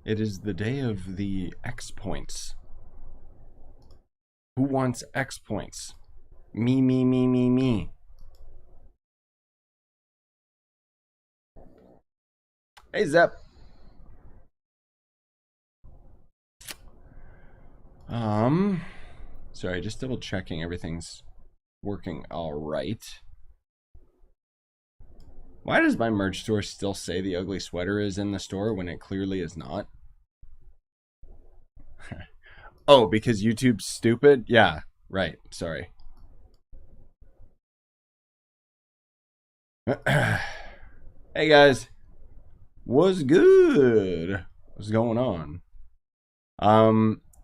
It is the day of the X points. Who wants X points? Me, me, me, me, me. Hey, Zep. Sorry, just double checking everything's working all right. Why does my merch store still say the ugly sweater is in the store when it clearly is not? Oh, because YouTube's stupid? Yeah, right. Sorry. Hey guys, what's good? What's going on?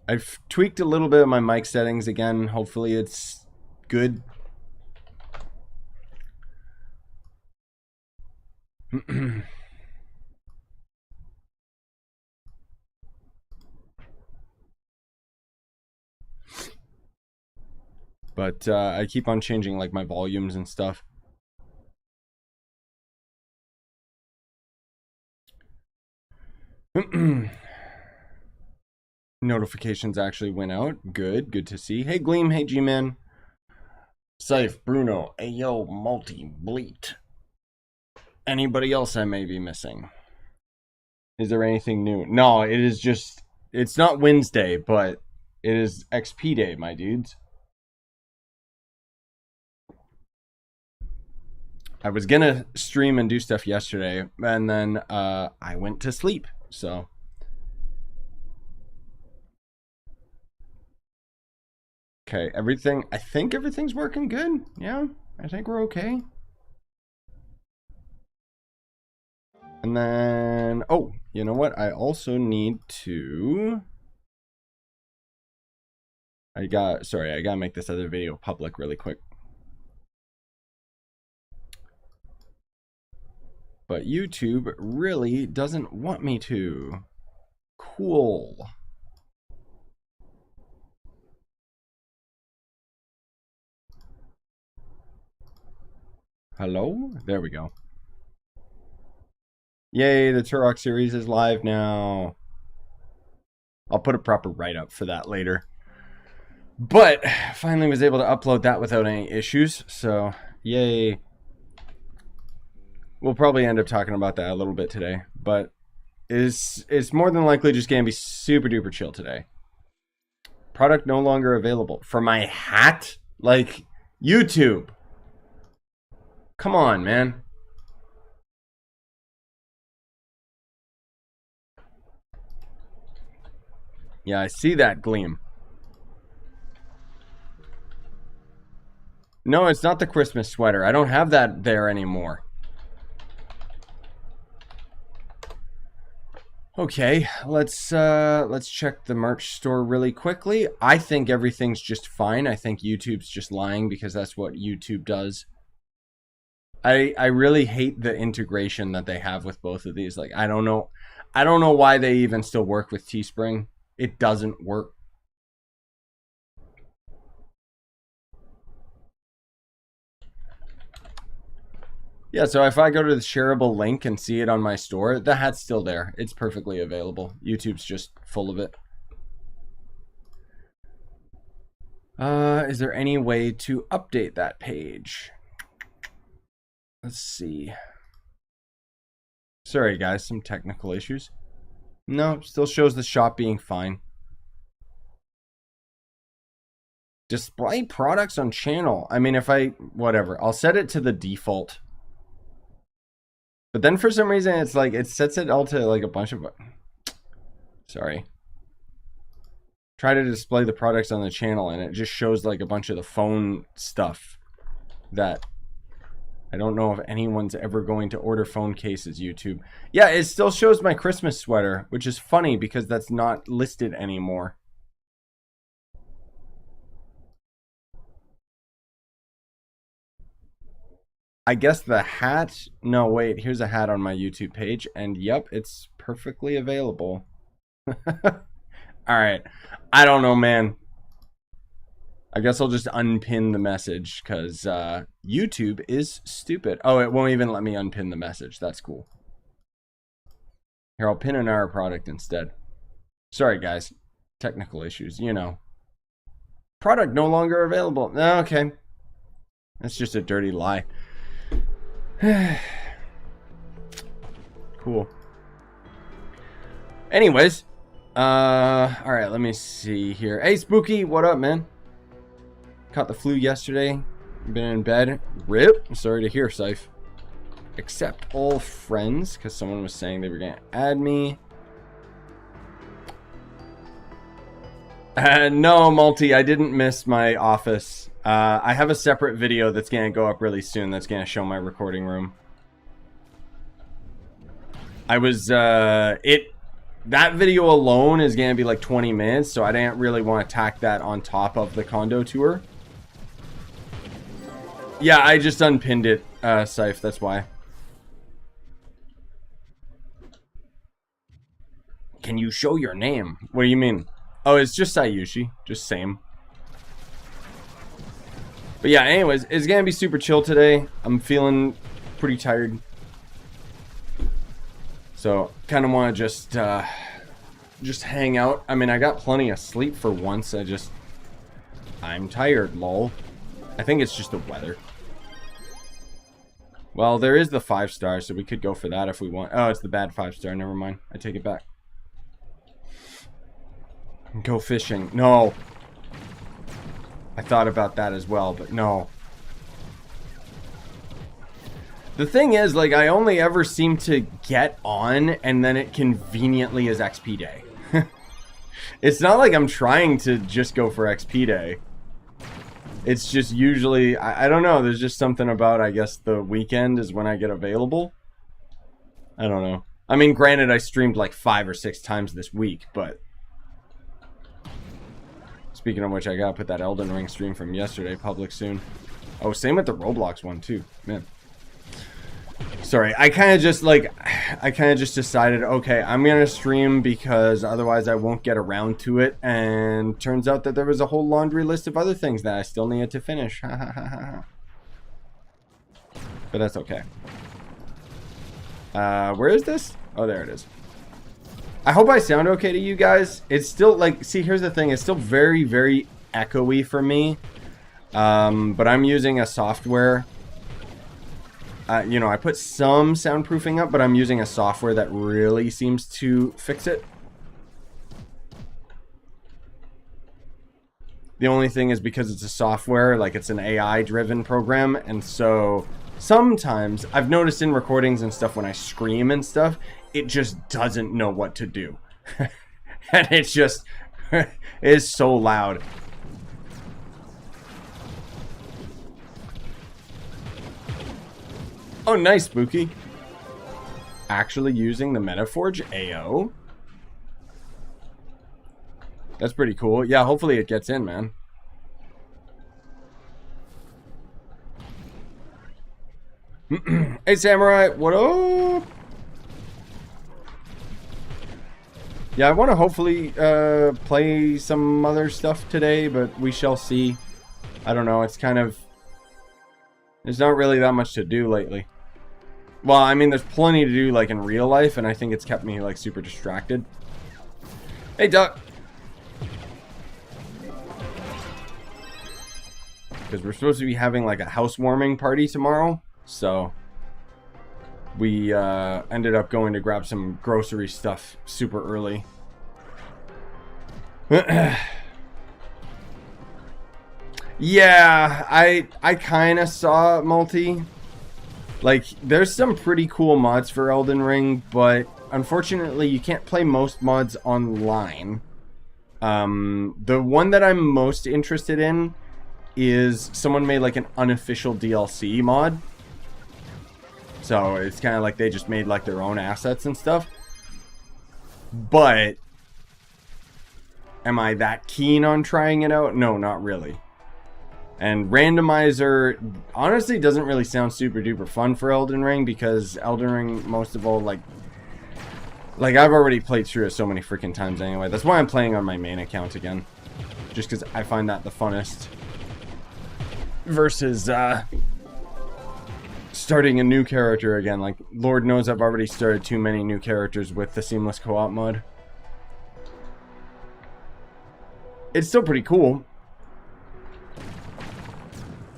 I've tweaked a little bit of my mic settings again. Hopefully it's good. But I keep on changing like my volumes and stuff. Notifications actually went out. Good to see. Hey Gleam, hey G-Man. Safe, Bruno, Ayo, Multi, Bleat. Anybody else I may be missing? Is there anything new? No, it is just, it's not Wednesday, but it is XP Day, my dudes. I was gonna stream and do stuff yesterday, and then I went to sleep, so. Okay, everything, I think everything's working good. Yeah, I think we're okay. And then, oh, you know what? I also need to, sorry, I gotta make this other video public really quick. But YouTube really doesn't want me to. Cool. Hello? There we go. Yay, the Turok series is live now. I'll put a proper write-up for that later. But finally was able to upload that without any issues, so yay. We'll probably end up talking about that a little bit today, but it's more than likely just gonna be super duper chill today. Product no longer available. For my hat? Like, YouTube. Come on, man. Yeah, I see that Gleam. No, it's not the Christmas sweater. I don't have that there anymore. Okay, let's check the merch store really quickly. I think everything's just fine. I think YouTube's just lying because that's what YouTube does. I really hate the integration that they have with both of these. Like, I don't know why they even still work with Teespring. It doesn't work. Yeah, so if I go to the shareable link and see it on my store, the hat's still there. It's perfectly available. YouTube's just full of it. Is there any way to update that page? Let's see. Sorry, guys, some technical issues. No, still shows the shop being fine. Display products on channel. I mean, if I, whatever, I'll set it to the default. But then for some reason, it's like, it sets it all to like a bunch of, sorry. Try to display the products on the channel and it just shows like a bunch of the phone stuff that I don't know if anyone's ever going to order phone cases, YouTube. Yeah, it still shows my Christmas sweater, which is funny because that's not listed anymore. I guess the hat, no, wait, here's a hat on my YouTube page, and yep, it's perfectly available. All right, I don't know, man. I guess I'll just unpin the message because YouTube is stupid. Oh, it won't even let me unpin the message. That's cool. Here, I'll pin an our product instead. Sorry, guys. Technical issues, you know. Product no longer available. Okay. That's just a dirty lie. Cool. Anyways. Alright, let me see here. Hey, Spooky, what up, man? Caught the flu yesterday. Been in bed. RIP. Sorry to hear, Scythe. Accept all friends, because someone was saying they were going to add me. No, Multi, I didn't miss my office. I have a separate video that's going to go up really soon that's going to show my recording room. I was, that video alone is going to be like 20 minutes, so I didn't really want to tack that on top of the condo tour. Yeah, I just unpinned it, Scythe, that's why. Can you show your name? What do you mean? Oh, it's just Scyushi. Just same. But yeah, anyways, it's gonna be super chill today. I'm feeling pretty tired. So, kind of want to just hang out. I mean, I got plenty of sleep for once. I'm tired, lol. I think it's just the weather. Well, there is the 5-star, so we could go for that if we want. Oh, it's the bad 5-star. Never mind. I take it back. Go fishing. No. I thought about that as well, but no. The thing is, like, I only ever seem to get on, and then it conveniently is XP day. It's not like I'm trying to just go for XP day. It's just usually, I don't know, there's just something about, I guess, the weekend is when I get available. I don't know. I mean, granted, I streamed like 5 or 6 times this week, but... Speaking of which, I gotta put that Elden Ring stream from yesterday public soon. Oh, same with the Roblox one, too. Man. Sorry, I kind of just decided, okay, I'm gonna stream because otherwise I won't get around to it, and turns out that there was a whole laundry list of other things that I still needed to finish. But that's okay. Where is this? Oh, there it is. I hope I sound okay to you guys. It's still, like, see, here's the thing. It's still very, very echoey for me. But I'm using a software. You know, I put some soundproofing up, but I'm using a software that really seems to fix it. The only thing is because it's a software, like it's an AI-driven program, and so sometimes I've noticed in recordings and stuff when I scream and stuff, it just doesn't know what to do. And it just is so loud. Oh, nice, Spooky. Actually using the Metaforge AO? That's pretty cool. Yeah, hopefully it gets in, man. Hey, Samurai, what up? Yeah, I want to hopefully play some other stuff today, but we shall see. I don't know, it's kind of... There's not really that much to do lately. Well, I mean, there's plenty to do, like, in real life, and I think it's kept me, like, super distracted. Hey, Duck! Because we're supposed to be having, like, a housewarming party tomorrow, so... We ended up going to grab some grocery stuff super early. Yeah, I kind of saw Multi. Like, there's some pretty cool mods for Elden Ring, but unfortunately you can't play most mods online. The one that I'm most interested in is someone made like an unofficial DLC mod. So it's kind of like they just made like their own assets and stuff. But am I that keen on trying it out? No, not really. And randomizer honestly doesn't really sound super duper fun for Elden Ring, because Elden Ring, most of all, like I've already played through it so many freaking times anyway. That's why I'm playing on my main account again, just because I find that the funnest versus starting a new character again. Like, Lord knows I've already started too many new characters with the seamless co-op mode. It's still pretty cool.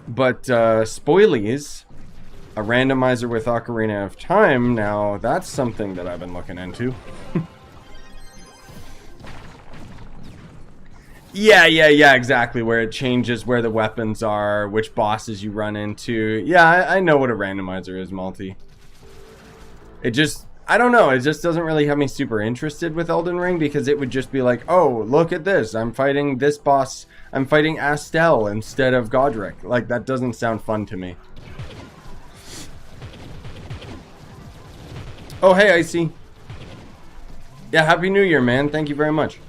But, spoilies, a randomizer with Ocarina of Time, now that's something that I've been looking into. Yeah, exactly. Where it changes where the weapons are, which bosses you run into. Yeah, I know what a randomizer is, Multi. It just, I don't know, it just doesn't really have me super interested with Elden Ring, because it would just be like, oh, look at this, I'm fighting this boss, I'm fighting Astel instead of Godric. Like, that doesn't sound fun to me. Oh, hey, Icy. Yeah, Happy New Year, man. Thank you very much.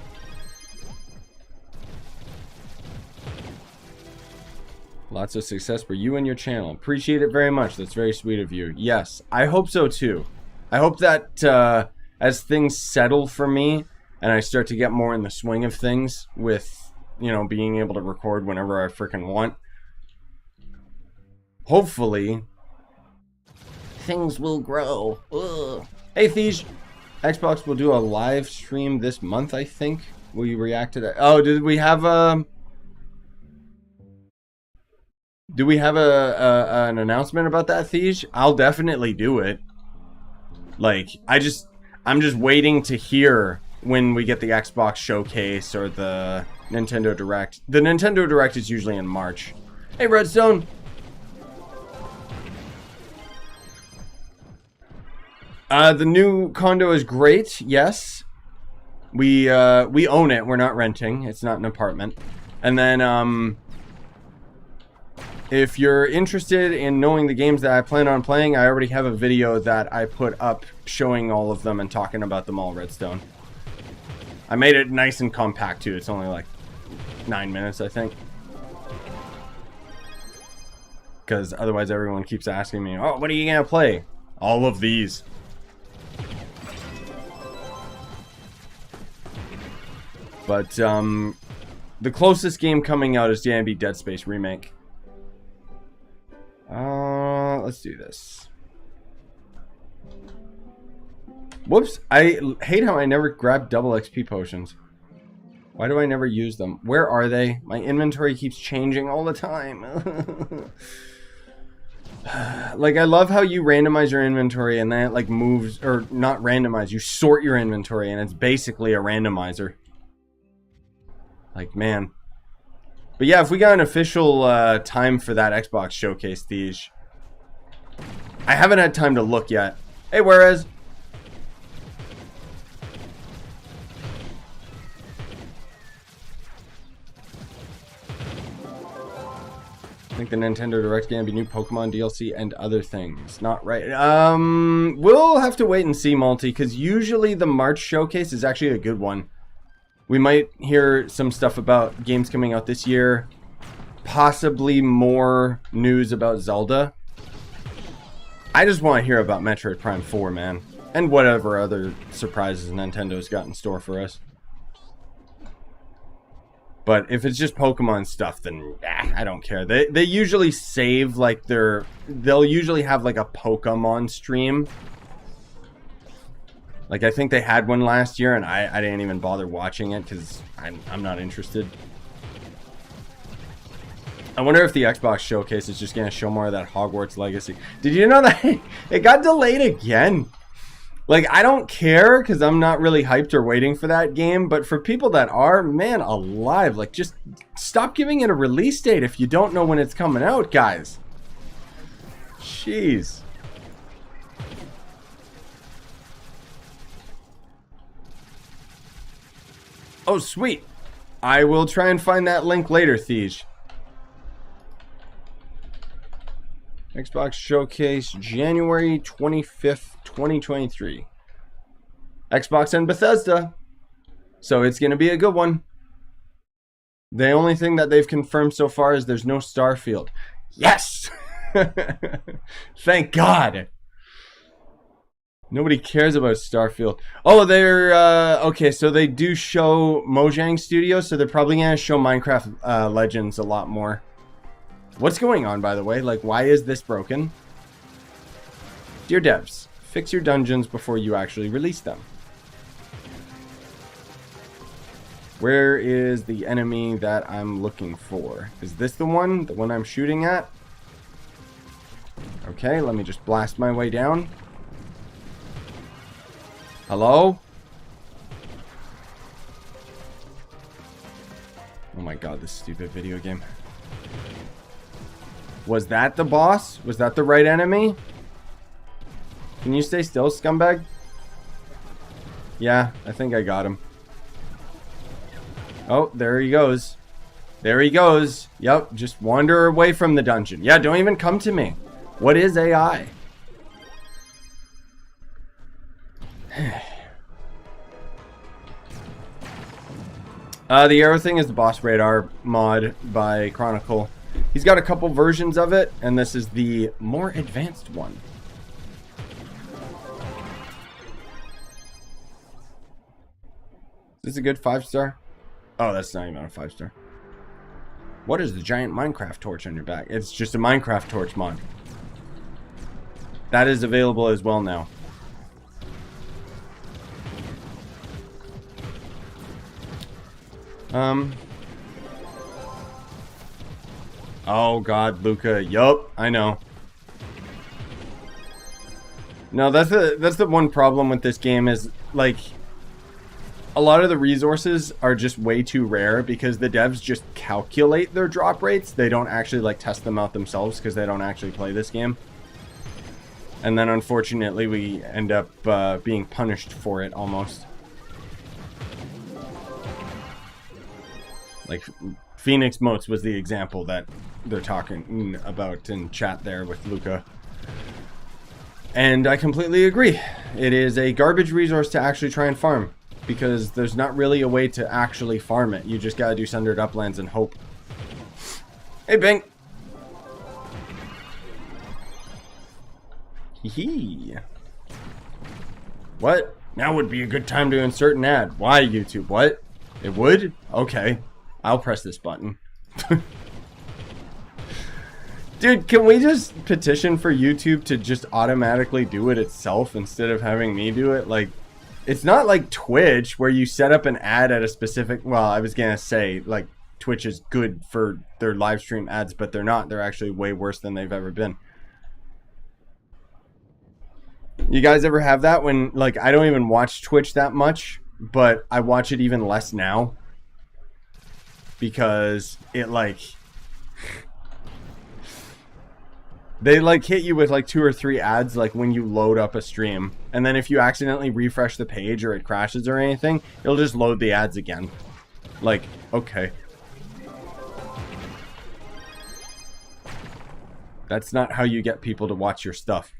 Lots of success for you and your channel. Appreciate it very much. That's very sweet of you. Yes, I hope so too. I hope that as things settle for me and I start to get more in the swing of things with, you know, being able to record whenever I freaking want, hopefully things will grow. Ugh. Hey, Thiege. Xbox will do a live stream this month, I think. Will you react to that? Oh, did we have a... Do we have an announcement about that, Thiege? I'll definitely do it. Like, I'm just waiting to hear when we get the Xbox showcase or the Nintendo Direct. The Nintendo Direct is usually in March. Hey, Redstone. The new condo is great. Yes, we own it. We're not renting. It's not an apartment. And then if you're interested in knowing the games that I plan on playing, I already have a video that I put up showing all of them and talking about them all, Redstone. I made it nice and compact too. It's only like 9 minutes, I think. Because otherwise everyone keeps asking me, oh, what are you going to play? All of these. But the closest game coming out is going to be Dead Space Remake. Let's do this. Whoops, I hate how I never grab double XP potions. Why do I never use them? Where are they? My inventory keeps changing all the time. Like, I love how you randomize your inventory and then it like moves, or not randomize, you sort your inventory and it's basically a randomizer. Like, man. But yeah, if we got an official time for that Xbox showcase, Thiege. I haven't had time to look yet. Hey, whereas? I think the Nintendo Direct's gonna be new Pokemon DLC and other things. Not right. We'll have to wait and see, Multi, because usually the March showcase is actually a good one. We might hear some stuff about games coming out this year. Possibly more news about Zelda. I just want to hear about Metroid Prime 4, man. And whatever other surprises Nintendo's got in store for us. But if it's just Pokemon stuff, then I don't care. They usually save like they'll usually have like a Pokemon stream. Like, I think they had one last year, and I didn't even bother watching it because I'm not interested. I wonder if the Xbox showcase is just going to show more of that Hogwarts Legacy. Did you know that it got delayed again? Like, I don't care because I'm not really hyped or waiting for that game. But for people that are, man alive, like, just stop giving it a release date if you don't know when it's coming out, guys. Jeez. Oh, sweet. I will try and find that link later, Thiege. Xbox Showcase, January 25th, 2023. Xbox and Bethesda. So it's going to be a good one. The only thing that they've confirmed so far is there's no Starfield. Yes! Thank God. Nobody cares about Starfield. Oh, they're... okay, so they do show Mojang Studios, so they're probably going to show Minecraft Legends a lot more. What's going on, by the way? Like, why is this broken? Dear devs, fix your dungeons before you actually release them. Where is the enemy that I'm looking for? Is this the one? The one I'm shooting at? Okay, let me just blast my way down. Hello? Oh my god, this stupid video game. Was that the boss? Was that the right enemy? Can you stay still, scumbag? Yeah, I think I got him. Oh, there he goes. There he goes. Yep, just wander away from the dungeon. Yeah, don't even come to me. What is AI? The arrow thing is the boss radar mod by Chronicle. He's got a couple versions of it, and this is the more advanced one. Is this a good 5-star? Oh, that's not even a 5-star. What is the giant Minecraft torch on your back? It's just a Minecraft torch mod. That is available as well now. Oh god, Luca. Yup, I know. No, that's the one problem with this game is, like, a lot of the resources are just way too rare because the devs just calculate their drop rates. They don't actually, like, test them out themselves because they don't actually play this game. And then, unfortunately, we end up being punished for it, almost. Like, Phoenix Motes was the example that they're talking about in chat there with Luca. And I completely agree. It is a garbage resource to actually try and farm. Because there's not really a way to actually farm it. You just gotta do Sundered Uplands and hope. Hey, Bing! Hee. What? Now would be a good time to insert an ad. Why, YouTube? What? It would? Okay. I'll press this button. Dude, can we just petition for YouTube to just automatically do it itself instead of having me do it? Like, it's not like Twitch where you set up an ad at a specific... Well, I was gonna say, like, Twitch is good for their live stream ads, but they're not. They're actually way worse than they've ever been. You guys ever have that when, like, I don't even watch Twitch that much, but I watch it even less now? Because it, like... They, like, hit you with, like, 2 or 3 ads, like, when you load up a stream. And then if you accidentally refresh the page or it crashes or anything, it'll just load the ads again. Like, okay. That's not how you get people to watch your stuff.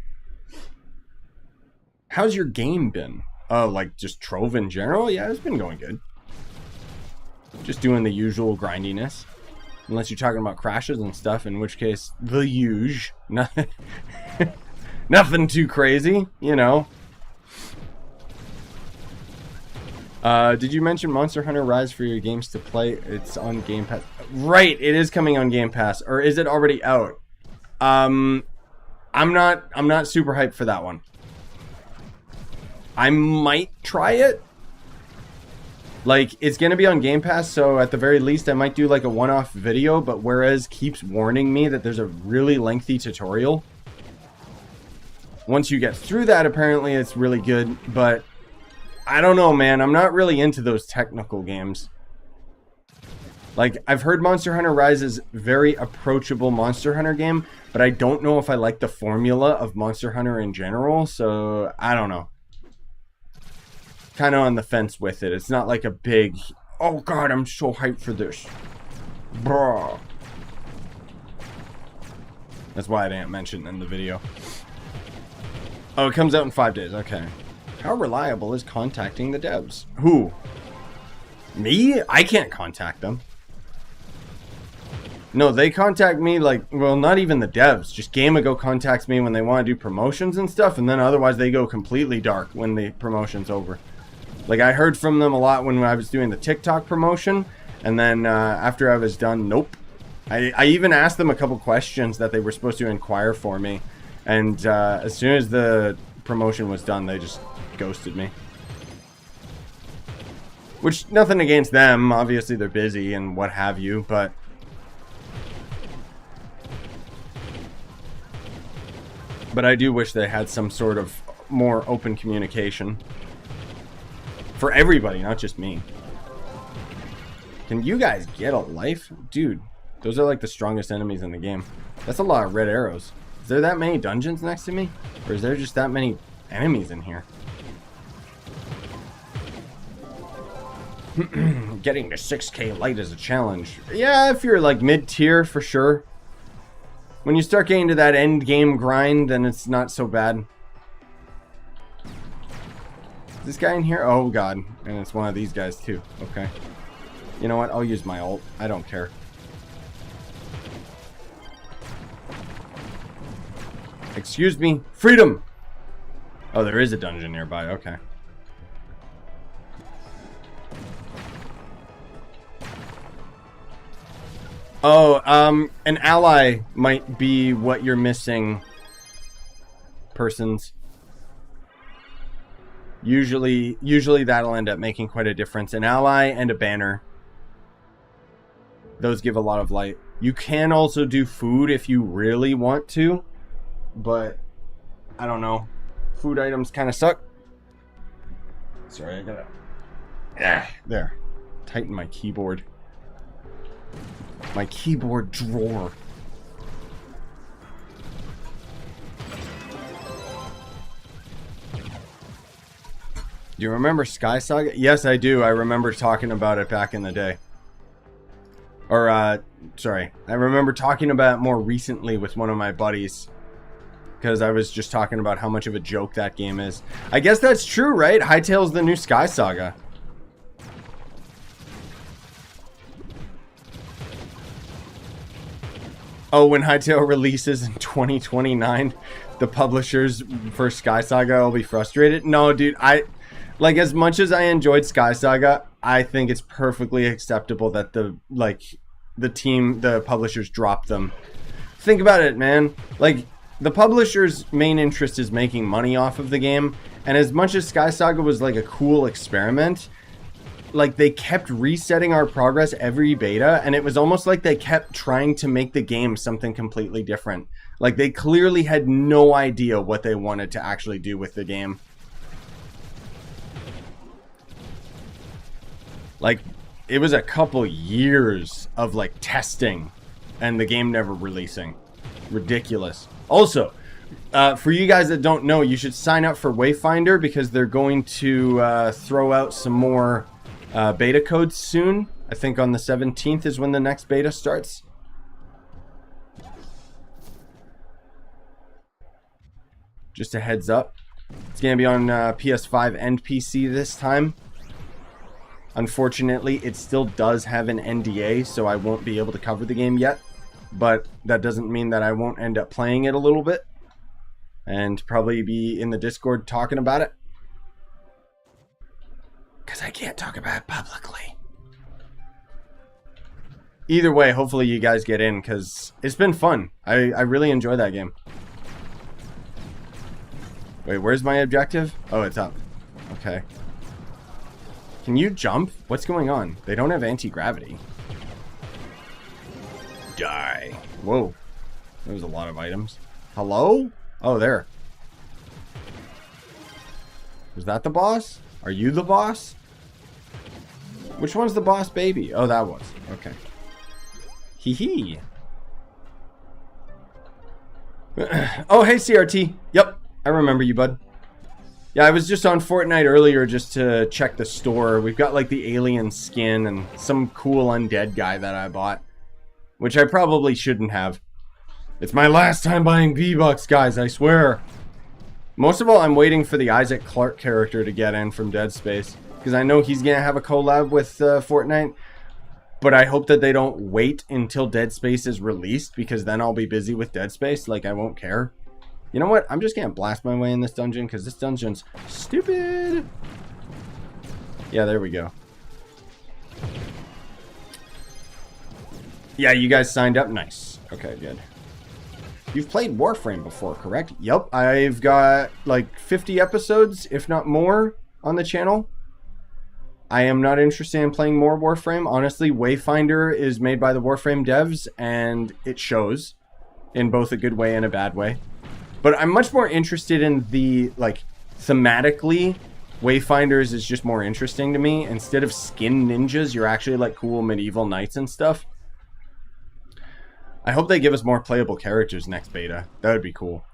How's your game been? Oh, like, just Trove in general? Yeah, it's been going good. Just doing the usual grindiness. Unless you're talking about crashes and stuff, in which case, the huge. Nothing too crazy, you know. Did you mention Monster Hunter Rise for your games to play? It's on Game Pass. Right, it is coming on Game Pass. Or is it already out? I'm not super hyped for that one. I might try it. Like, it's going to be on Game Pass, so at the very least I might do like a one-off video, but whereas keeps warning me that there's a really lengthy tutorial. Once you get through that, apparently it's really good, but I don't know, man. I'm not really into those technical games. Like, I've heard Monster Hunter Rise is very approachable Monster Hunter game, but I don't know if I like the formula of Monster Hunter in general, so I don't know. Kind of on the fence with it. It's not like a big, oh god, I'm so hyped for this. Bruh. That's why I didn't mention it in the video. Oh, it comes out in 5 days. Okay. How reliable is contacting the devs? Who? Me? I can't contact them. No, they contact me like, well, not even the devs. Just Gamago contacts me when they want to do promotions and stuff, and then otherwise they go completely dark when the promotion's over. Like, I heard from them a lot when I was doing the TikTok promotion, and then after I was done, nope. I even asked them a couple questions that they were supposed to inquire for me, And as soon as the promotion was done, they just ghosted me. Which, nothing against them. Obviously, they're busy and what have you, but... But I do wish they had some sort of more open communication. For everybody, not just me. Can you guys get a life? Dude, those are like the strongest enemies in the game. That's a lot of red arrows. Is there that many dungeons next to me? Or is there just that many enemies in here? Getting to 6k light is a challenge. Yeah, if you're like mid-tier, for sure. When you start getting to that end game grind, then it's not so bad. Is this guy in here? Oh god. And it's one of these guys too. Okay. You know what? I'll use my ult. I don't care. Excuse me. Freedom! Oh, there is a dungeon nearby. Okay. Oh, an ally might be what you're missing, persons. Usually that'll end up making quite a difference. An ally and a banner. Those give a lot of light. You can also do food if you really want to, but I don't know. Food items kind of suck. Sorry, I gotta... There. Tighten my keyboard. My keyboard drawer. Do you remember Sky Saga? Yes, I do. I remember talking about it back in the day. Or, sorry. I remember talking about it more recently with one of my buddies. Because I was just talking about how much of a joke that game is. I guess that's true, right? Hytale's the new Sky Saga. Oh, when Hytale releases in 2029, the publishers for Sky Saga will be frustrated. No, dude, like, as much as I enjoyed Sky Saga, I think it's perfectly acceptable that the publishers drop them. Think about it, man. Like, the publisher's main interest is making money off of the game, and as much as Sky Saga was like a cool experiment, like, they kept resetting our progress every beta, and it was almost like they kept trying to make the game something completely different. Like, they clearly had no idea what they wanted to actually do with the game. Like, it was a couple years of, like, testing, and the game never releasing. Ridiculous. Also, for you guys that don't know, you should sign up for Wayfinder, because they're going to throw out some more... beta codes soon. I think on the 17th is when the next beta starts. Just a heads up. It's going to be on PS5 and PC this time. Unfortunately, it still does have an NDA, so I won't be able to cover the game yet. But that doesn't mean that I won't end up playing it a little bit. And probably be in the Discord talking about it. Because I can't talk about it publicly. Either way, hopefully you guys get in, because it's been fun. I really enjoy that game. Wait, where's my objective? Oh, it's up. Okay. Can you jump? What's going on? They don't have anti-gravity. Die. Whoa. There was a lot of items. Hello? Oh, there. Was that the boss? Are you the boss? Which one's the boss baby? Oh, that was. Okay. Hee hee. Oh, hey, CRT. Yep. I remember you, bud. Yeah, I was just on Fortnite earlier just to check the store. We've got like the alien skin and some cool undead guy that I bought. Which I probably shouldn't have. It's my last time buying V-Bucks, guys, I swear. Most of all, I'm waiting for the Isaac Clarke character to get in from Dead Space. Because I know he's going to have a collab with Fortnite. But I hope that they don't wait until Dead Space is released. Because then I'll be busy with Dead Space. Like, I won't care. You know what? I'm just going to blast my way in this dungeon. Because this dungeon's stupid. Yeah, there we go. Yeah, you guys signed up? Nice. Okay, good. You've played Warframe before, correct? Yep, I've got like 50 episodes, if not more, on the channel. I am not interested in playing more Warframe. Honestly, Wayfinder is made by the Warframe devs, and it shows in both a good way and a bad way. But I'm much more interested in the, like, thematically, Wayfinders is just more interesting to me. Instead of skin ninjas, you're actually like cool medieval knights and stuff. I hope they give us more playable characters next beta. That would be cool.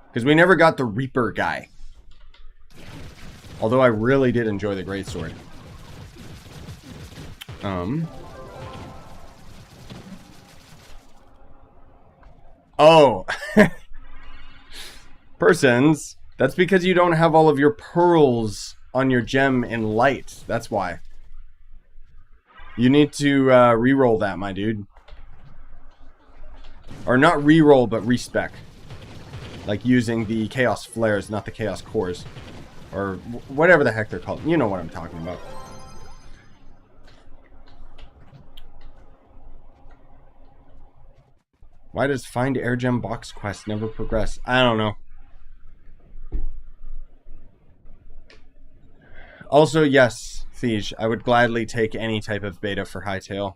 Because we never got the Reaper guy. Although I really did enjoy the Greatsword. Oh. Persons. That's because you don't have all of your pearls on your gem in light. That's why. You need to re-roll that, my dude. Or not re-roll, but respec. Like using the Chaos Flares, not the Chaos Cores. Or whatever the heck they're called. You know what I'm talking about. Why does Find Air Gem box quest never progress? I don't know. Also, yes, Thiege, I would gladly take any type of beta for Hytale.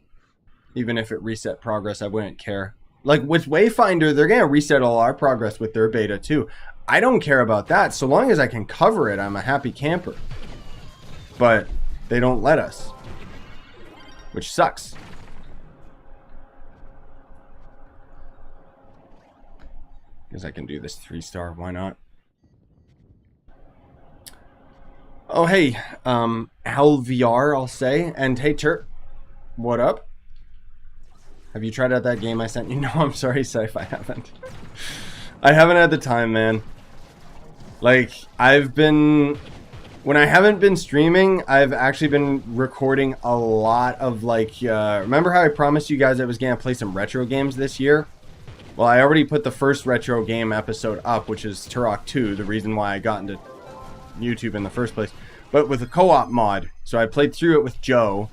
Even if it reset progress, I wouldn't care. Like, with Wayfinder, they're going to reset all our progress with their beta, too. I don't care about that. So long as I can cover it, I'm a happy camper. But they don't let us. Which sucks. Guess I can do this 3-star. Why not? Oh, hey. LVR, I'll say. And hey, Chirp. What up? Have you tried out that game I sent you? No, I'm sorry, Scyf, I haven't. I haven't had the time, man. Like, I've been... When I haven't been streaming, I've actually been recording a lot of, like... remember how I promised you guys I was going to play some retro games this year? Well, I already put the first retro game episode up, which is Turok 2, the reason why I got into YouTube in the first place. But with a co-op mod. So I played through it with Joe.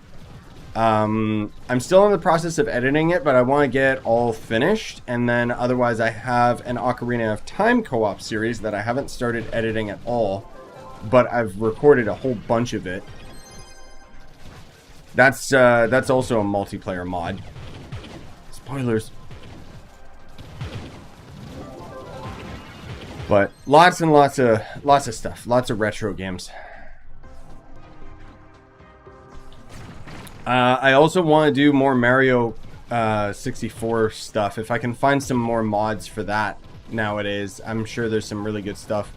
I'm still in the process of editing it, but I want to get all finished. And then otherwise I have an Ocarina of Time co-op series that I haven't started editing at all. But I've recorded a whole bunch of it. That's also a multiplayer mod. Spoilers. But lots and lots of stuff. Lots of retro games. I also want to do more Mario 64 stuff. If I can find some more mods for that nowadays, I'm sure there's some really good stuff.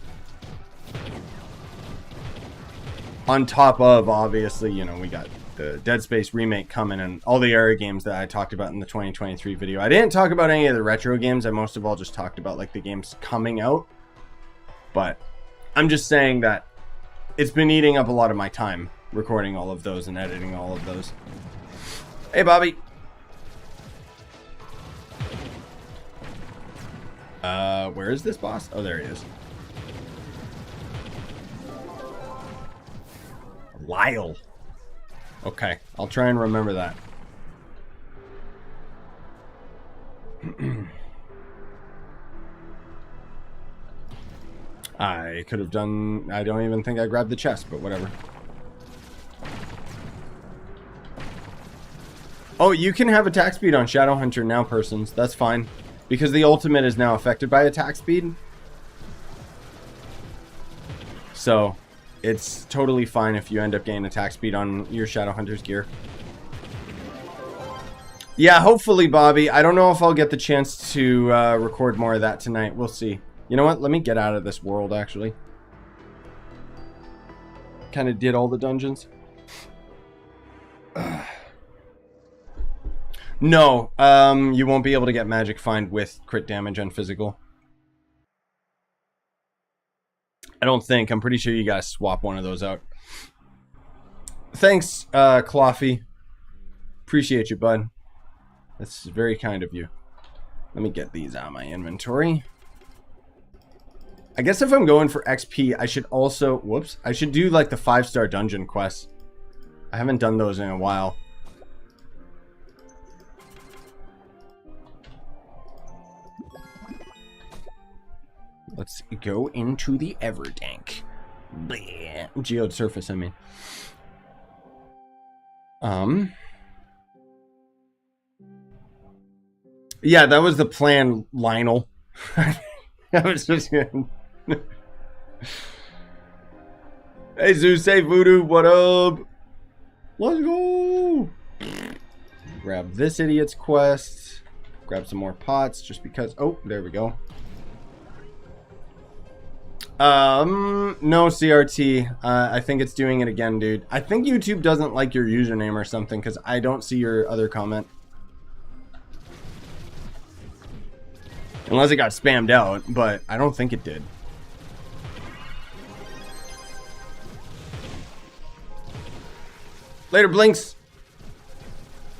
On top of, obviously, you know, we got the Dead Space remake coming and all the area games that I talked about in the 2023 video. I didn't talk about any of the retro games. I most of all just talked about, like, the games coming out. But I'm just saying that it's been eating up a lot of my time recording all of those and editing all of those. Hey, Bobby. Where is this boss? Oh, there he is. Lyle. Okay, I'll try and remember that. I could have done... I don't even think I grabbed the chest, but whatever. Oh, you can have attack speed on Shadowhunter now, persons. That's fine. Because the ultimate is now affected by attack speed. So, it's totally fine if you end up getting attack speed on your Shadowhunter's gear. Yeah, hopefully, Bobby. I don't know if I'll get the chance to record more of that tonight. We'll see. You know what? Let me get out of this world, actually. Kind of did all the dungeons. No, you won't be able to get Magic Find with crit damage on physical. I don't think. I'm pretty sure you guys swap one of those out. Thanks, Cloffy. Appreciate you, bud. That's very kind of you. Let me get these out of my inventory. I guess if I'm going for XP, I should also... Whoops. I should do, like, the 5-star dungeon quests. I haven't done those in a while. Let's go into the Everdank. Geode surface, I mean. Yeah, that was the plan, Lionel. That was just good. Hey, Zeus, hey, Voodoo, what up? Let's go! Grab this idiot's quest. Grab some more pots, just because... Oh, there we go. No CRT. I think it's doing it again, dude. I think YouTube doesn't like your username or something, because I don't see your other comment. Unless it got spammed out, but I don't think it did. Later, Blinks.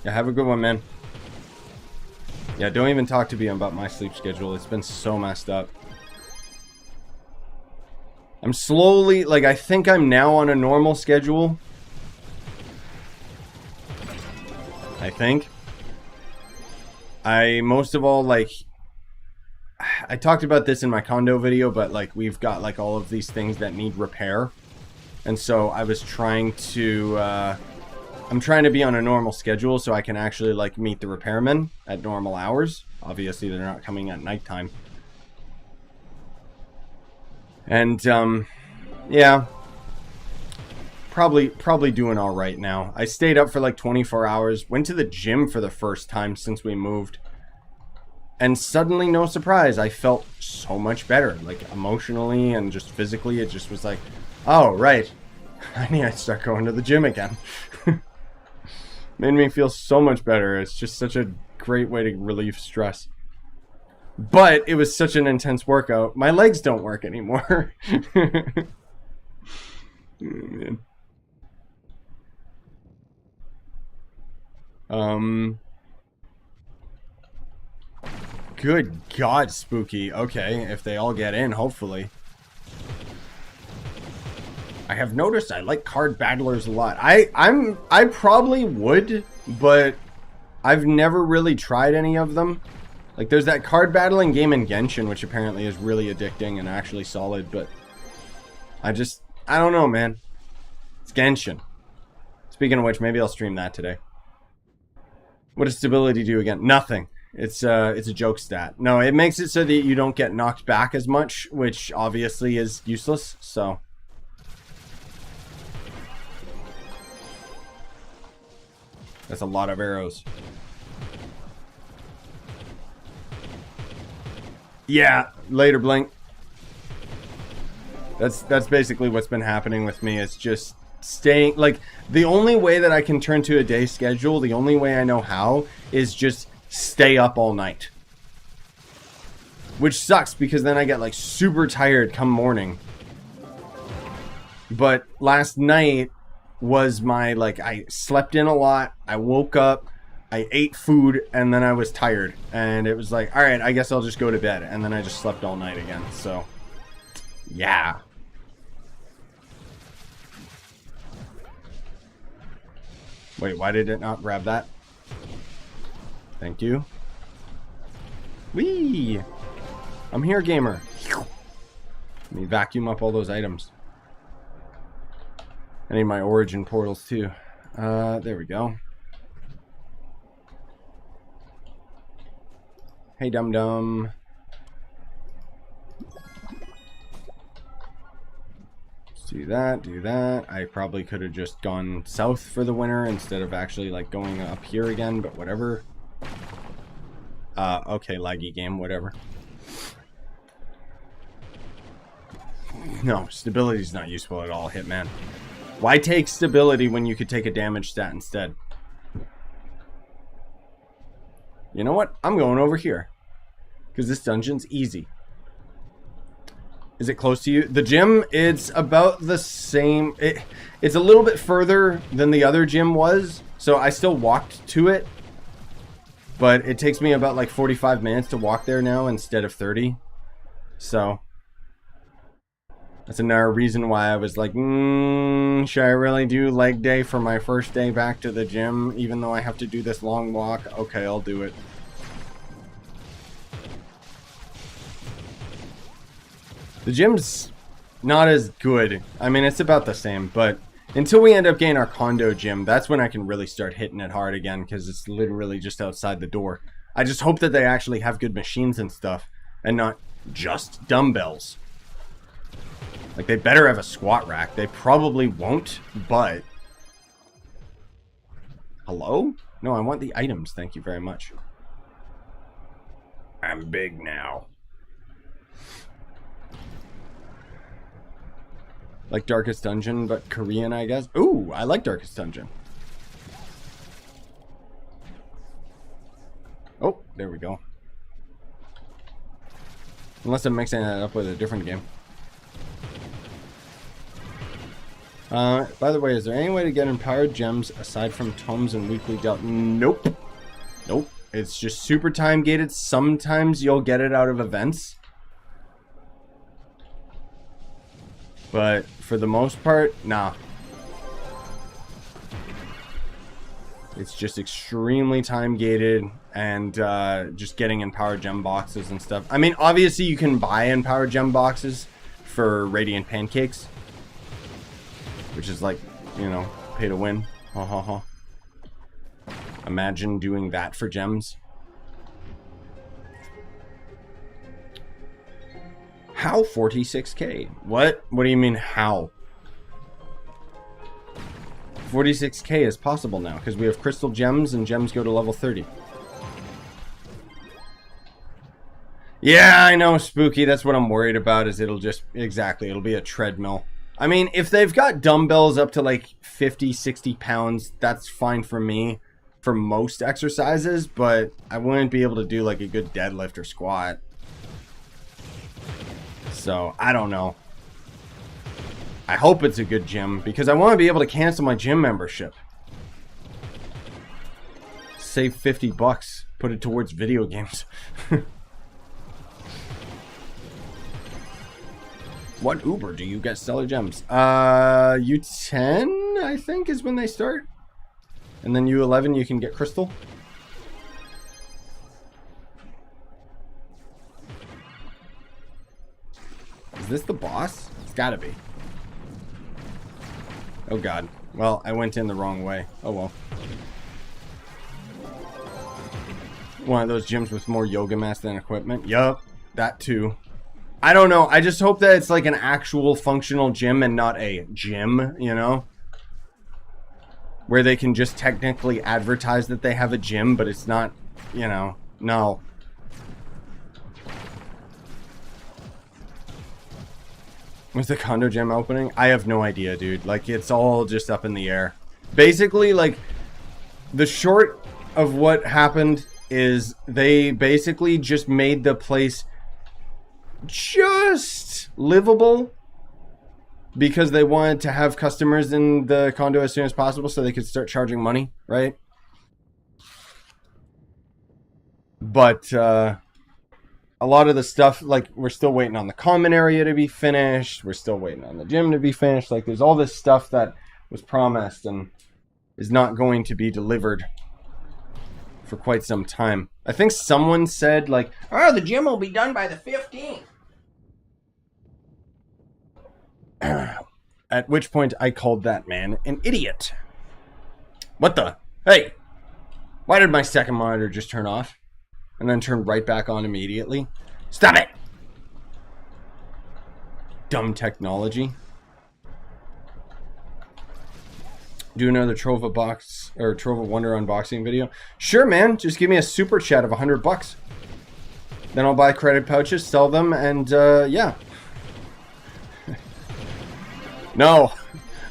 Yeah, have a good one, man. Yeah, don't even talk to me about my sleep schedule. It's been so messed up. I'm slowly, like, I think I'm now on a normal schedule. I think. Most of all, like, I talked about this in my condo video, but, like, we've got, like, all of these things that need repair. And so I was trying to, I'm trying to be on a normal schedule so I can actually, like, meet the repairmen at normal hours. Obviously, they're not coming at nighttime. And, yeah. Probably doing all right now. I stayed up for, like, 24 hours. Went to the gym for the first time since we moved. And suddenly, no surprise, I felt so much better. Like, emotionally and just physically, it just was like, oh, right. I need to start going to the gym again. Made me feel so much better. It's just such a great way to relieve stress. But it was such an intense workout. My legs don't work anymore. Oh, man. Good God, Spooky. Okay, if they all get in, hopefully. I have noticed I like card battlers a lot. I probably would, but I've never really tried any of them. Like, there's that card battling game in Genshin, which apparently is really addicting and actually solid, but I don't know, man. It's Genshin. Speaking of which, maybe I'll stream that today. What does stability do again? Nothing. It's a joke stat. No, it makes it so that you don't get knocked back as much, which obviously is useless, so... That's a lot of arrows. Yeah, later, Blink. That's basically what's been happening with me. It's just staying, like, the only way that I can turn to a day schedule, the only way I know how, is just stay up all night. Which sucks, because then I get, like, super tired come morning. But last night was my, like, I slept in a lot, I woke up, I ate food, and then I was tired. And it was like, alright, I guess I'll just go to bed. And then I just slept all night again, so... Yeah. Wait, why did it not grab that? Thank you. Whee! I'm here, gamer. Let me vacuum up all those items. I need my origin portals too. There we go. Hey, dum-dum. Let's do that, do that. I probably could have just gone south for the winter instead of actually, like, going up here again, but whatever. Okay, laggy game, whatever. No, stability's not useful at all, Hitman. Why take stability when you could take a damage stat instead? You know what? I'm going over here. Because this dungeon's easy. Is it close to you? The gym, it's about the same. It's a little bit further than the other gym was. So I still walked to it. But it takes me about like 45 minutes to walk there now instead of 30. So... that's another reason why I was like, should I really do leg day for my first day back to the gym, even though I have to do this long walk? Okay, I'll do it. The gym's not as good. I mean, it's about the same, but until we end up getting our condo gym, that's when I can really start hitting it hard again, because it's literally just outside the door. I just hope that they actually have good machines and stuff, and not just dumbbells. Like, they better have a squat rack. They probably won't, but... Hello? No, I want the items, thank you very much. I'm big now. Like Darkest Dungeon, but Korean, I guess. Ooh, I like Darkest Dungeon. Oh, there we go. Unless I'm mixing that up with a different game. By the way, is there any way to get empowered gems aside from tomes and weekly dealt? Nope. Nope. It's just super time gated. Sometimes you'll get it out of events. But for the most part, nah. It's just extremely time gated and just getting empowered gem boxes and stuff. I mean, obviously you can buy empowered gem boxes for Radiant Pancakes, which is like, you know, pay to win. Ha ha ha. Imagine doing that for gems. How 46k? What? What do you mean how? 46k is possible now because we have crystal gems and gems go to level 30. Yeah, I know, Spooky. That's what I'm worried about, is it'll just... Exactly, it'll be a treadmill. I mean, if they've got dumbbells up to like 50, 60 pounds, that's fine for me for most exercises, but I wouldn't be able to do like a good deadlift or squat. So, I don't know. I hope it's a good gym, because I want to be able to cancel my gym membership. Save 50 bucks. Put it towards video games. What Uber do you get stellar gems? U10, I think, is when they start. And then U11, you can get crystal. Is this the boss? It's gotta be. Oh god. Well, I went in the wrong way. Oh well. One of those gyms with more yoga mats than equipment. Yup, that too. I don't know. I just hope that it's like an actual functional gym and not a gym, you know? Where they can just technically advertise that they have a gym, but it's not, you know, no. Was the condo gym opening? I have no idea, dude. Like, it's all just up in the air. Basically, like, the short of what happened is they basically just made the place just livable because they wanted to have customers in the condo as soon as possible so they could start charging money, right? But, a lot of the stuff, like, we're still waiting on the common area to be finished. We're still waiting on the gym to be finished. Like, there's all this stuff that was promised and is not going to be delivered for quite some time. I think someone said, like, oh, the gym will be done by the 15th. At which point I called that man an idiot. What the? Hey! Why did my second monitor just turn off? And then turn right back on immediately? Stop it! Dumb technology. Do another Trove box or Trove Wonder unboxing video. Sure, man. Just give me a super chat of 100 bucks. Then I'll buy credit pouches, sell them, and yeah. No,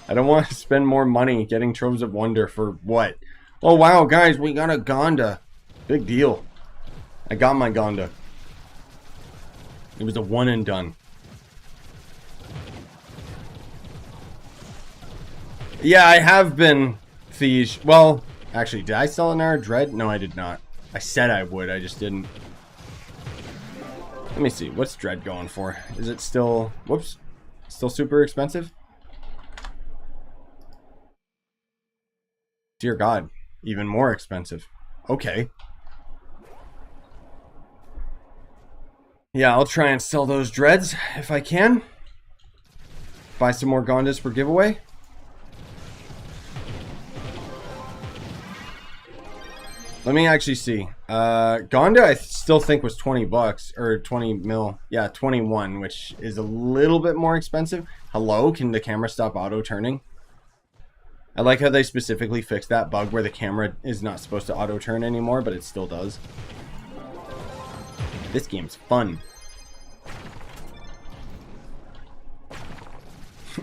I don't want to spend more money getting Troves of Wonder for what? Oh wow, guys, we got a Gonda. Big deal. I got my Gonda. It was a one and done. Yeah, I have been Thiege. Well, actually, did I sell an Hour Dread? No, I did not. I said I would, I just didn't. Let me see. What's Dread going for? Is it still... Whoops. Still super expensive? Dear God. Even more expensive. Okay. Yeah, I'll try and sell those dreads if I can. Buy some more Gondas for giveaway. Let me actually see. Gonda I still think was 20 bucks or 20 mil. Yeah, 21, which is a little bit more expensive. Hello, can the camera stop auto turning? I like how they specifically fixed that bug where the camera is not supposed to auto turn anymore, but it still does. This game's fun.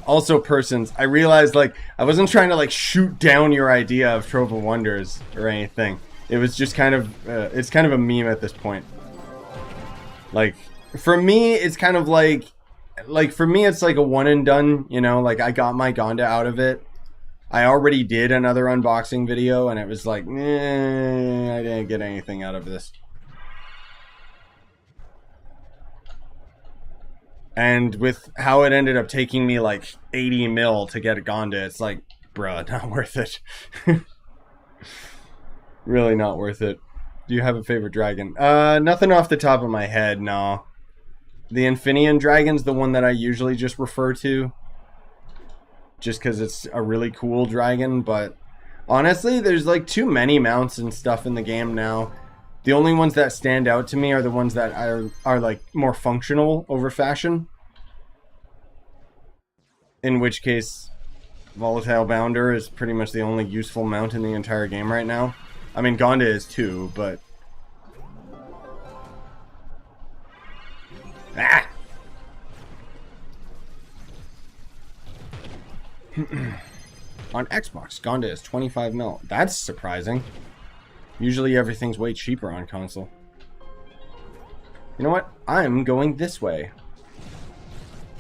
Also, persons, I realized, like, I wasn't trying to, like, shoot down your idea of Trove of Wonders or anything. It was just kind of, it's kind of a meme at this point. Like, for me, it's kind of like for me, it's like a one and done, you know? Like, I got my Gonda out of it. I already did another unboxing video, and it was like, I didn't get anything out of this. And with how it ended up taking me like 80 mil to get a Gonda, it's like, bruh, not worth it. Really not worth it. Do you have a favorite dragon? Nothing off the top of my head, no. The Infinian Dragon's the one that I usually just refer to. Just because it's a really cool dragon, but honestly, there's like too many mounts and stuff in the game now. The only ones that stand out to me are the ones that are like more functional over fashion. In which case, Volatile Bounder is pretty much the only useful mount in the entire game right now. I mean, Gonda is too, but... Ah! On Xbox, Gonda is 25 mil. That's surprising. Usually everything's way cheaper on console. You know what? I'm going this way.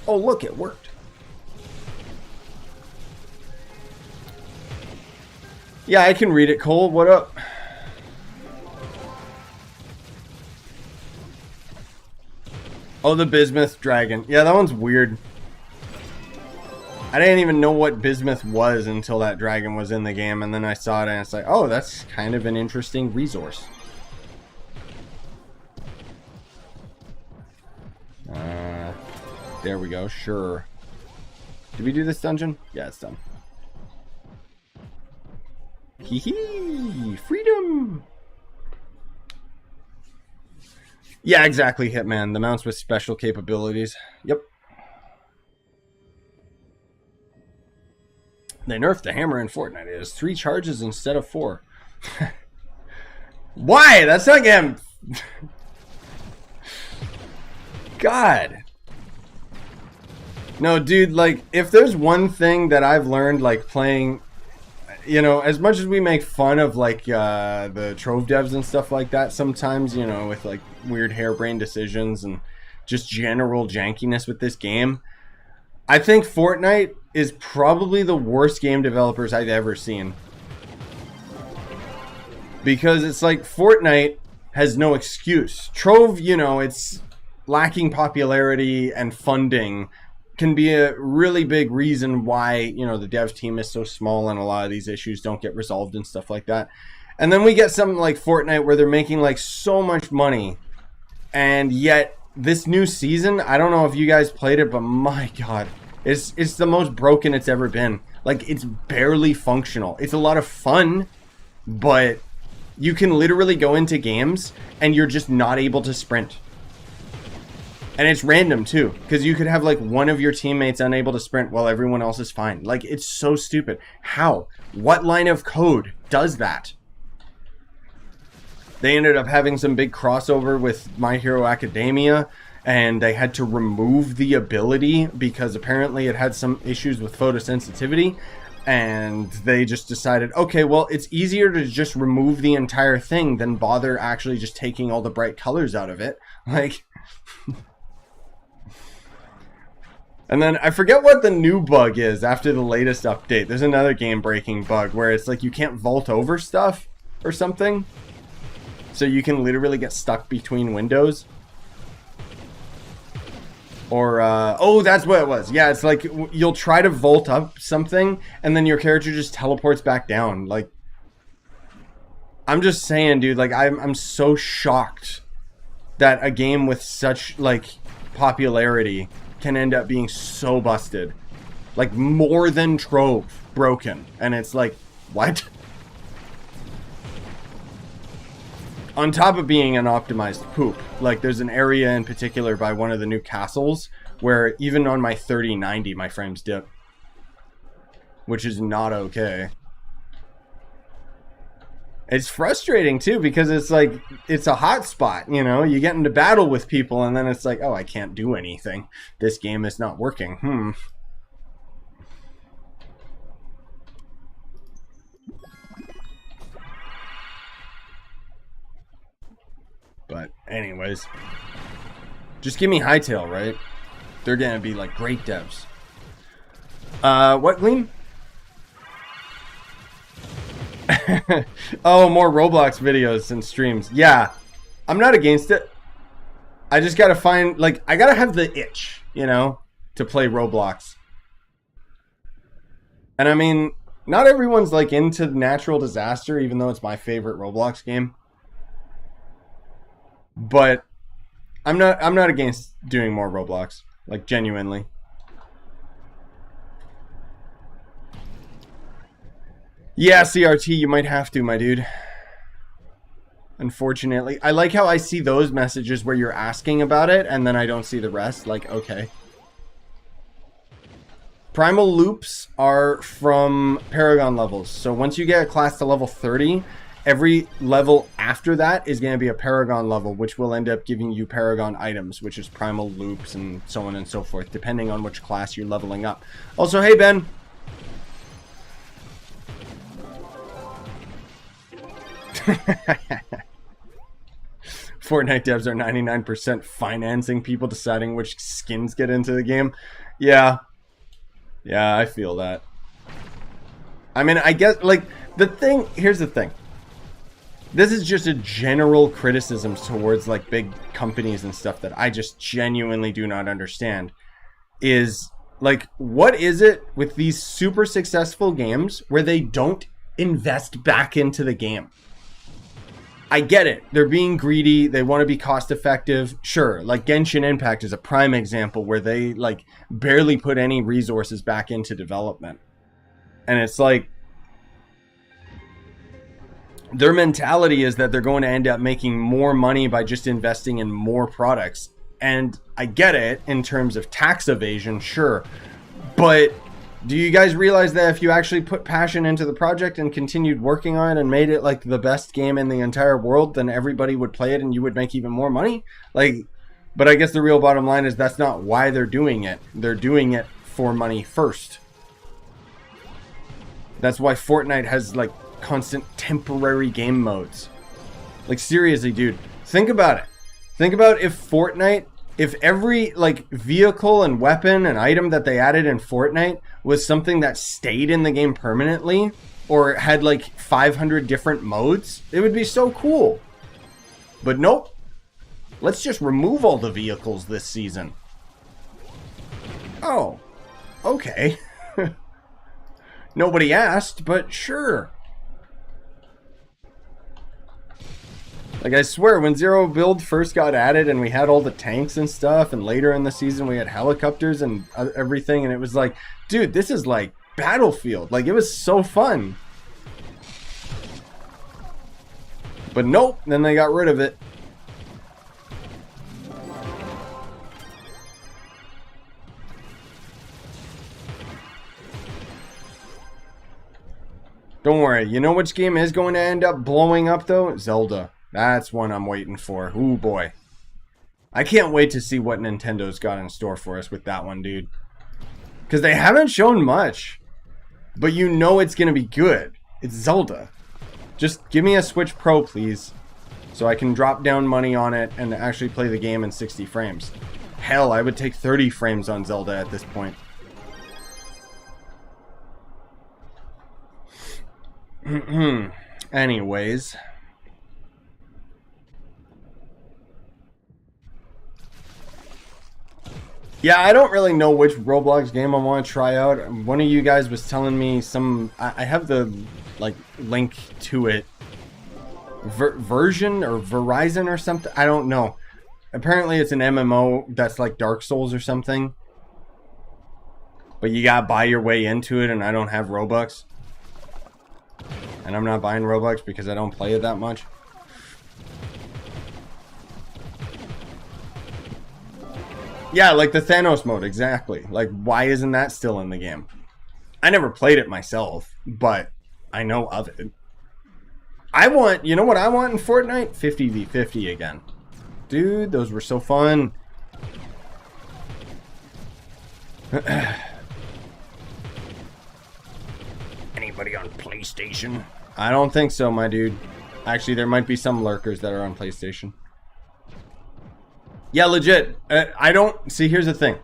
Oh, look, it worked. Yeah, I can read it, Cole. What up? Oh, the Bismuth Dragon. Yeah, that one's weird. I didn't even know what Bismuth was until that dragon was in the game, and then I saw it and it's like, oh, that's kind of an interesting resource. There we go, sure. Did we do this dungeon? Yeah, it's done. Hee hee! Freedom! Yeah, exactly, Hitman. The mounts with special capabilities. Yep. They nerfed the hammer in Fortnite. It has 3 charges instead of 4. Why? That's not getting... God. No, dude, like, if there's one thing that I've learned, like, playing... You know, as much as we make fun of, like, the Trove devs and stuff like that sometimes, you know, with, like, weird harebrained decisions and just general jankiness with this game, I think Fortnite is probably the worst game developers I've ever seen. Because it's like Fortnite has no excuse. Trove, you know, it's lacking popularity and funding can be a really big reason why, you know, the dev team is so small and a lot of these issues don't get resolved and stuff like that. And then we get something like Fortnite where they're making like so much money, and yet this new season, I don't know if you guys played it, but my god, it's the most broken it's ever been. Like, it's barely functional. It's a lot of fun, but you can literally go into games and you're just not able to sprint. And it's random too, because you could have like one of your teammates unable to sprint while everyone else is fine. Like, it's so stupid. How? What line of code does that? They ended up having some big crossover with My Hero Academia, and they had to remove the ability because apparently it had some issues with photosensitivity. And they just decided, okay, well, it's easier to just remove the entire thing than bother actually just taking all the bright colors out of it. Like... And then I forget what the new bug is after the latest update. There's another game-breaking bug where it's like you can't vault over stuff or something. So you can literally get stuck between windows. Or, oh, that's what it was. Yeah, it's like you'll try to vault up something and then your character just teleports back down. Like, I'm just saying, dude, like, I'm so shocked that a game with such like popularity can end up being so busted. Like more than Trove broken. And it's like, what? On top of being an optimized poop, like there's an area in particular by one of the new castles where even on my 3090 my frames dip, which is not okay. It's frustrating too because it's like it's a hot spot, you know, you get into battle with people and then it's like, oh, I can't do anything, this game is not working. But anyways, just give me Hytale, right? They're gonna be like great devs. What, Gleam? Oh, more Roblox videos and streams. Yeah, I'm not against it. I just gotta find, like, I gotta have the itch, you know, to play Roblox. And I mean, not everyone's like into Natural Disaster, even though it's my favorite Roblox game. But I'm not against doing more Roblox, like genuinely. Yeah, CRT, you might have to, my dude. Unfortunately. I like how I see those messages where you're asking about it and then I don't see the rest. Like, okay. Primal loops are from Paragon levels. So once you get a class to level 30, every level after that is going to be a Paragon level, which will end up giving you Paragon items, which is primal loops and so on and so forth, depending on which class you're leveling up. Also, hey, Ben. Fortnite devs are 99% financing people deciding which skins get into the game. Yeah. Yeah, I feel that. I mean, I guess, like, here's the thing. This is just a general criticism towards, like, big companies and stuff that I just genuinely do not understand. Is, like, what is it with these super successful games where they don't invest back into the game? I get it. They're being greedy. They want to be cost effective. Sure. Like Genshin Impact is a prime example where they like barely put any resources back into development. And it's like their mentality is that they're going to end up making more money by just investing in more products. And I get it in terms of tax evasion, sure. But do you guys realize that if you actually put passion into the project and continued working on it and made it like the best game in the entire world, then everybody would play it and you would make even more money? Like, but I guess the real bottom line is that's not why they're doing it. They're doing it for money first. That's why Fortnite has like constant temporary game modes. Like seriously, dude, think about it. Think about if every like vehicle and weapon and item that they added in Fortnite was something that stayed in the game permanently or had like 500 different modes, it would be so cool. But nope. Let's just remove all the vehicles this season. Oh, okay. Nobody asked, but sure. Like, I swear, when Zero Build first got added and we had all the tanks and stuff, and later in the season we had helicopters and everything, and it was like, dude, this is like Battlefield. Like, it was so fun. But nope, then they got rid of it. Don't worry, you know which game is going to end up blowing up, though? Zelda. That's one I'm waiting for. Ooh, boy. I can't wait to see what Nintendo's got in store for us with that one, dude. Because they haven't shown much. But you know it's going to be good. It's Zelda. Just give me a Switch Pro, please. So I can drop down money on it and actually play the game in 60 frames. Hell, I would take 30 frames on Zelda at this point. Anyways. Yeah, I don't really know which Roblox game I want to try out. One of you guys was telling me some... I have the like link to it. Version or Verizon or something? I don't know. Apparently it's an MMO that's like Dark Souls or something. But you gotta buy your way into it, and I don't have Robux. And I'm not buying Robux because I don't play it that much. Yeah, like the Thanos mode, exactly. Like, why isn't that still in the game? I never played it myself, but I know of it. I want, you know what I want in Fortnite? 50v50 again. Dude, those were so fun. Anybody on PlayStation? I don't think so, my dude. Actually, there might be some lurkers that are on PlayStation. Yeah, legit. I don't... See, here's the thing.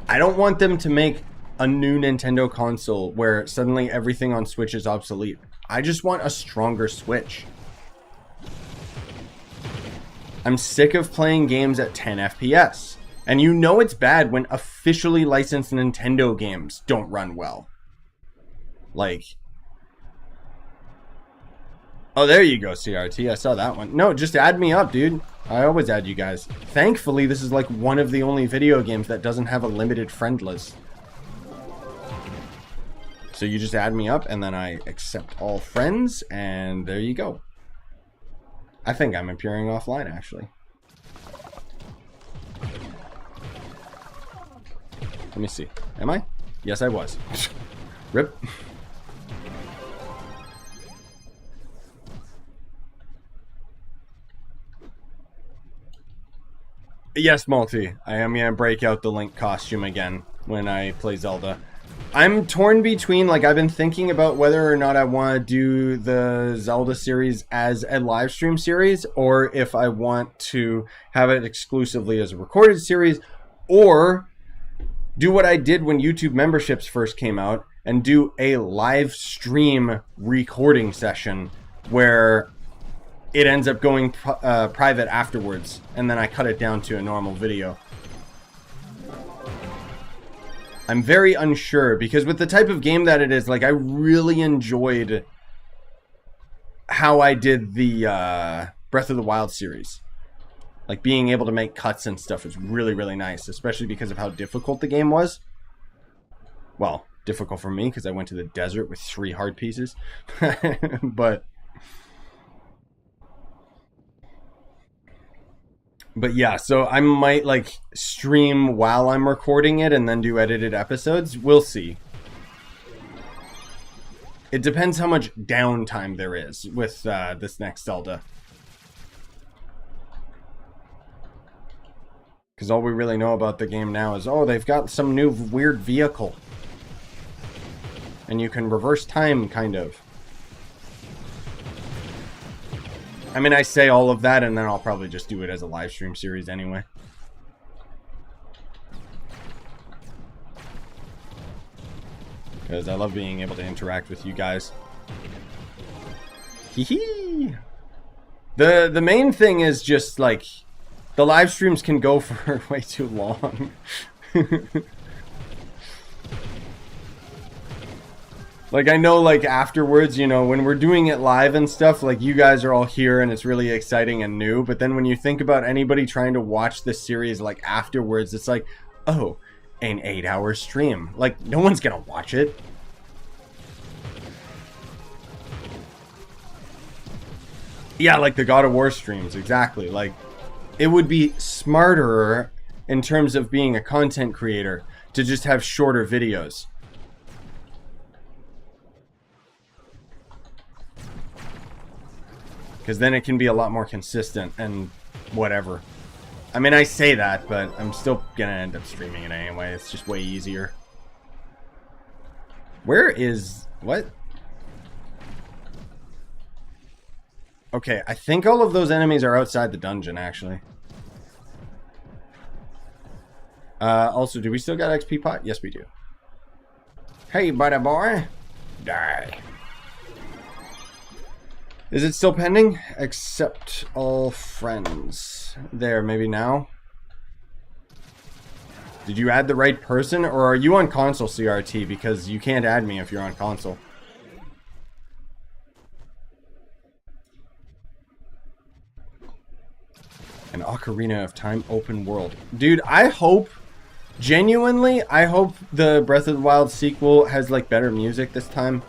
I don't want them to make a new Nintendo console where suddenly everything on Switch is obsolete. I just want a stronger Switch. I'm sick of playing games at 10 FPS. And you know it's bad when officially licensed Nintendo games don't run well. Like... Oh, there you go, CRT. I saw that one. No, just add me up, dude. I always add you guys. Thankfully, this is like one of the only video games that doesn't have a limited friend list. So you just add me up, and then I accept all friends, and there you go. I think I'm appearing offline, actually. Let me see. Am I? Yes, I was. Rip. Yes, Multi. I am going to break out the Link costume again when I play Zelda. I'm torn between, like, I've been thinking about whether or not I want to do the Zelda series as a live stream series, or if I want to have it exclusively as a recorded series, or do what I did when YouTube memberships first came out and do a live stream recording session where it ends up going private afterwards, and then I cut it down to a normal video. I'm very unsure, because with the type of game that it is, like, I really enjoyed how I did the Breath of the Wild series. Like, being able to make cuts and stuff was really, really nice, especially because of how difficult the game was. Well, difficult for me, because I went to the desert with 3 hard pieces. But yeah, so I might like stream while I'm recording it and then do edited episodes. We'll see. It depends how much downtime there is with this next Zelda. Because all we really know about the game now is, oh, they've got some new weird vehicle. And you can reverse time, kind of. I mean, I say all of that, and then I'll probably just do it as a live stream series anyway. Because I love being able to interact with you guys. Hee hee! The main thing is just, like, the live streams can go for way too long. Like, I know, like, afterwards, you know, when we're doing it live and stuff, like, you guys are all here and it's really exciting and new. But then when you think about anybody trying to watch this series, like, afterwards, it's like, oh, an 8-hour stream. Like, no one's gonna watch it. Yeah, like the God of War streams, exactly. Like, it would be smarter in terms of being a content creator to just have shorter videos. Because then it can be a lot more consistent and whatever. I mean, I say that, but I'm still going to end up streaming it anyway. It's just way easier. Where is... what? Okay, I think all of those enemies are outside the dungeon, actually. Also, do we still got XP pot? Yes, we do. Hey, buddy boy. Die. Is it still pending? Accept all friends. There, maybe now. Did you add the right person, or are you on console, CRT? Because you can't add me if you're on console. An Ocarina of Time open world. Dude, I hope, genuinely, I hope the Breath of the Wild sequel has, like, better music this time.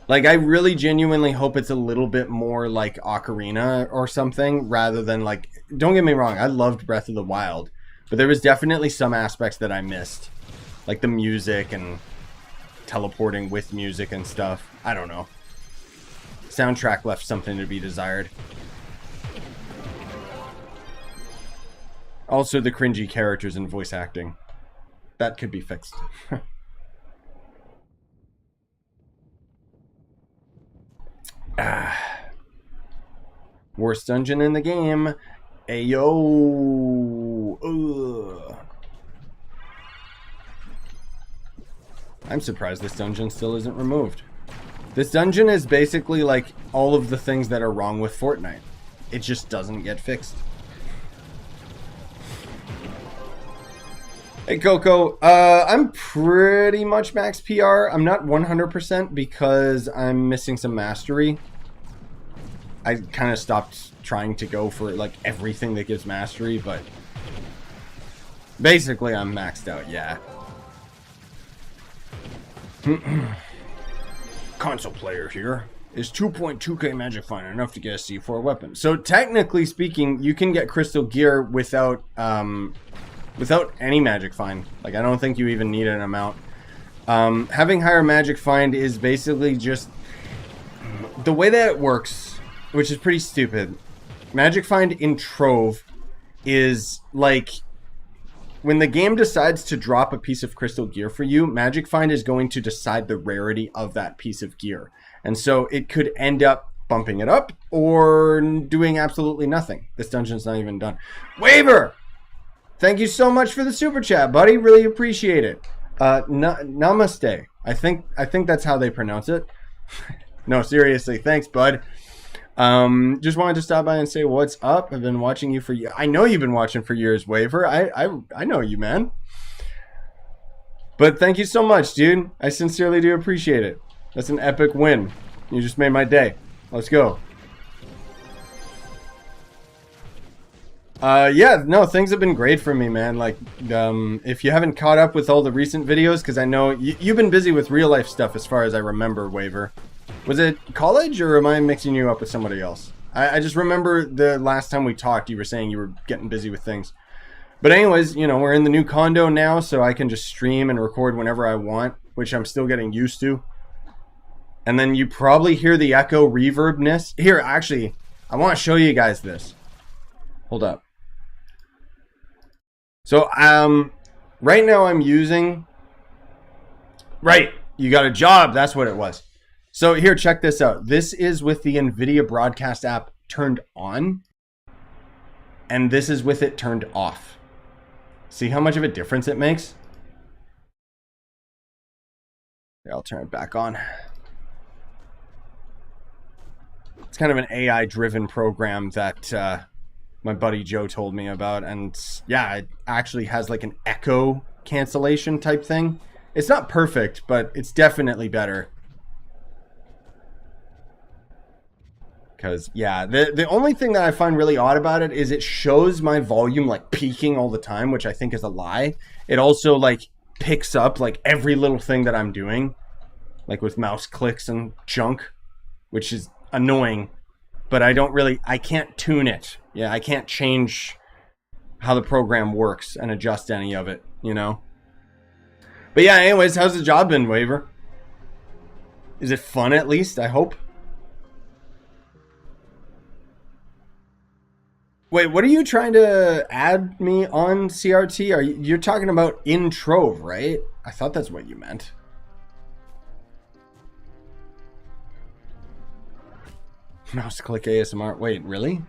Like, I really genuinely hope it's a little bit more like Ocarina or something, rather than, like, don't get me wrong, I loved Breath of the Wild, but there was definitely some aspects that I missed. Like the music and teleporting with music and stuff. I don't know. Soundtrack left something to be desired. Also, the cringy characters and voice acting. That could be fixed. Worst dungeon in the game. Ayo. Ugh. I'm surprised this dungeon still isn't removed. This dungeon is basically like all of the things that are wrong with Fortnite. It just doesn't get fixed. Hey Coco, I'm pretty much max PR. I'm not 100% because I'm missing some mastery. I kind of stopped trying to go for like everything that gives mastery, but basically I'm maxed out, yeah. Console player here. Is 2.2k magic fine enough to get a C4 weapon? So technically speaking, you can get crystal gear without any magic find. Like, I don't think you even need an amount. Having higher magic find is basically just the way that it works, which is pretty stupid. Magic find in Trove is like when the game decides to drop a piece of crystal gear for you, magic find is going to decide the rarity of that piece of gear. And so it could end up bumping it up or doing absolutely nothing. This dungeon's not even done. Waver! Thank you so much for the super chat, buddy. Really appreciate it. Namaste. I think that's how they pronounce it. No, seriously. Thanks, bud. Just wanted to stop by and say what's up. I've been watching you for years. I know you've been watching for years, Waver. I know you, man. But thank you so much, dude. I sincerely do appreciate it. That's an epic win. You just made my day. Let's go. Yeah, no, things have been great for me, man. Like, if you haven't caught up with all the recent videos, because I know you've been busy with real life stuff as far as I remember, Waver. Was it college, or am I mixing you up with somebody else? I just remember the last time we talked, you were saying you were getting busy with things. But anyways, you know, we're in the new condo now, so I can just stream and record whenever I want, which I'm still getting used to. And then you probably hear the echo reverbness. Here, actually, I want to show you guys this. Hold up. So, right now I'm using... Right, you got a job, that's what it was. So here, check this out. This is with the NVIDIA broadcast app turned on. And this is with it turned off. See how much of a difference it makes? Here, I'll turn it back on. It's kind of an AI-driven program that my buddy Joe told me about. And yeah, it actually has like an echo cancellation type thing. It's not perfect, but it's definitely better. Because, yeah, the only thing that I find really odd about it is it shows my volume, like, peaking all the time, which I think is a lie. It also, like, picks up, like, every little thing that I'm doing, like, with mouse clicks and junk, which is annoying. But I can't tune it. Yeah, I can't change how the program works and adjust any of it, you know? But, yeah, anyways, how's the job been, Waver? Is it fun, at least? I hope. Wait, what are you trying to add me on CRT? You're talking about in Trove, right? I thought that's what you meant. Mouse click ASMR. Wait, really?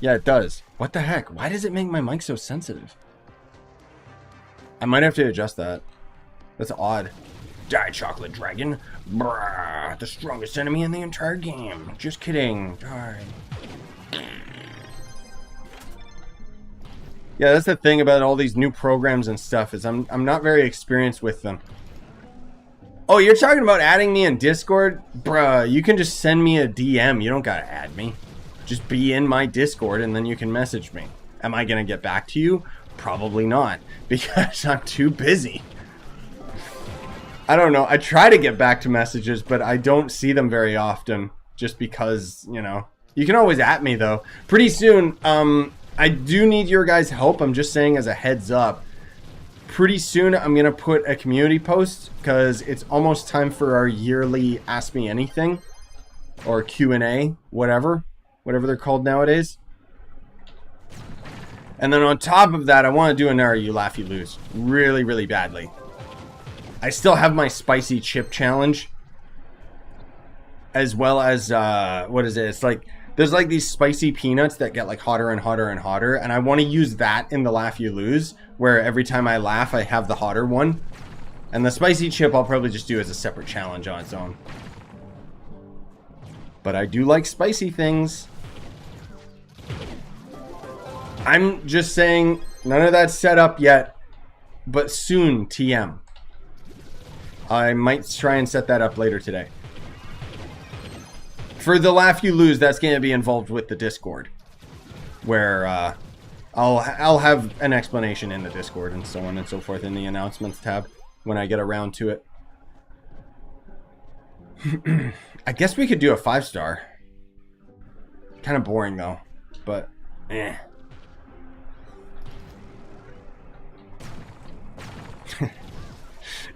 Yeah, it does. What the heck? Why does it make my mic so sensitive? I might have to adjust that. That's odd. Die, chocolate dragon. Brrr, the strongest enemy in the entire game. Just kidding. Die. Yeah, that's the thing about all these new programs and stuff is I'm not very experienced with them. Oh, you're talking about adding me in Discord? Bruh, you can just send me a DM. You don't gotta add me. Just be in my Discord and then you can message me. Am I gonna get back to you? Probably not, because I'm too busy. I don't know. I try to get back to messages, but I don't see them very often just because, you know. You can always at me, though. Pretty soon, I do need your guys' help. I'm just saying as a heads up. Pretty soon, I'm going to put a community post because it's almost time for our yearly Ask Me Anything or Q&A, whatever they're called nowadays. And then on top of that, I want to do another You Laugh, You Lose really, really badly. I still have my spicy chip challenge, as well as what is it? It's like there's like these spicy peanuts that get like hotter and hotter and hotter, and I want to use that in the Laugh You Lose, where every time I laugh, I have the hotter one. And the spicy chip, I'll probably just do as a separate challenge on its own. But I do like spicy things. I'm just saying, none of that's set up yet, but soon, TM. I might try and set that up later today. For the Laugh You Lose, that's going to be involved with the Discord, where I'll have an explanation in the Discord and so on and so forth in the announcements tab when I get around to it. I guess we could do a 5-star. Kind of boring though, but eh.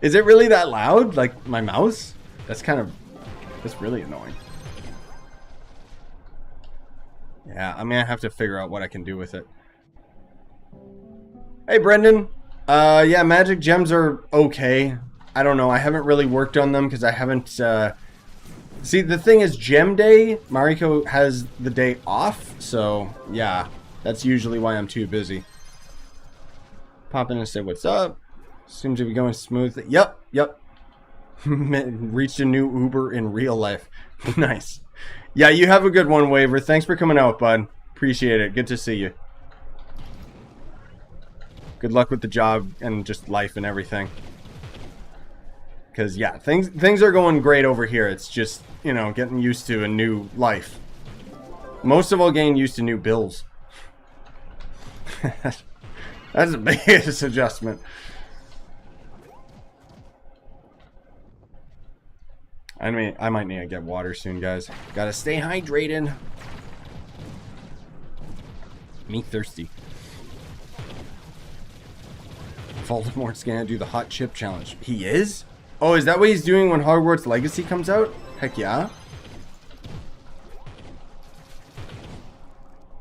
Is it really that loud? Like my mouse? That's really annoying. Yeah, I mean, I have to figure out what I can do with it. Hey, Brendan. Yeah, magic gems are okay. I don't know. I haven't really worked on them because I haven't... See, the thing is, Gem Day, Mariko has the day off. So, yeah, that's usually why I'm too busy. Pop in and say, what's up? Seems to be going smooth. Yep. Reached a new Uber in real life. Nice. Yeah, you have a good one, Waver. Thanks for coming out, bud. Appreciate it. Good to see you. Good luck with the job and just life and everything. Because, yeah, things are going great over here. It's just, you know, getting used to a new life. Most of all, getting used to new bills. That's the biggest adjustment. I mean, I might need to get water soon, guys. Gotta stay hydrated. Me thirsty. Voldemort's gonna do the hot chip challenge. He is? Oh, is that what he's doing when Hogwarts Legacy comes out? Heck yeah.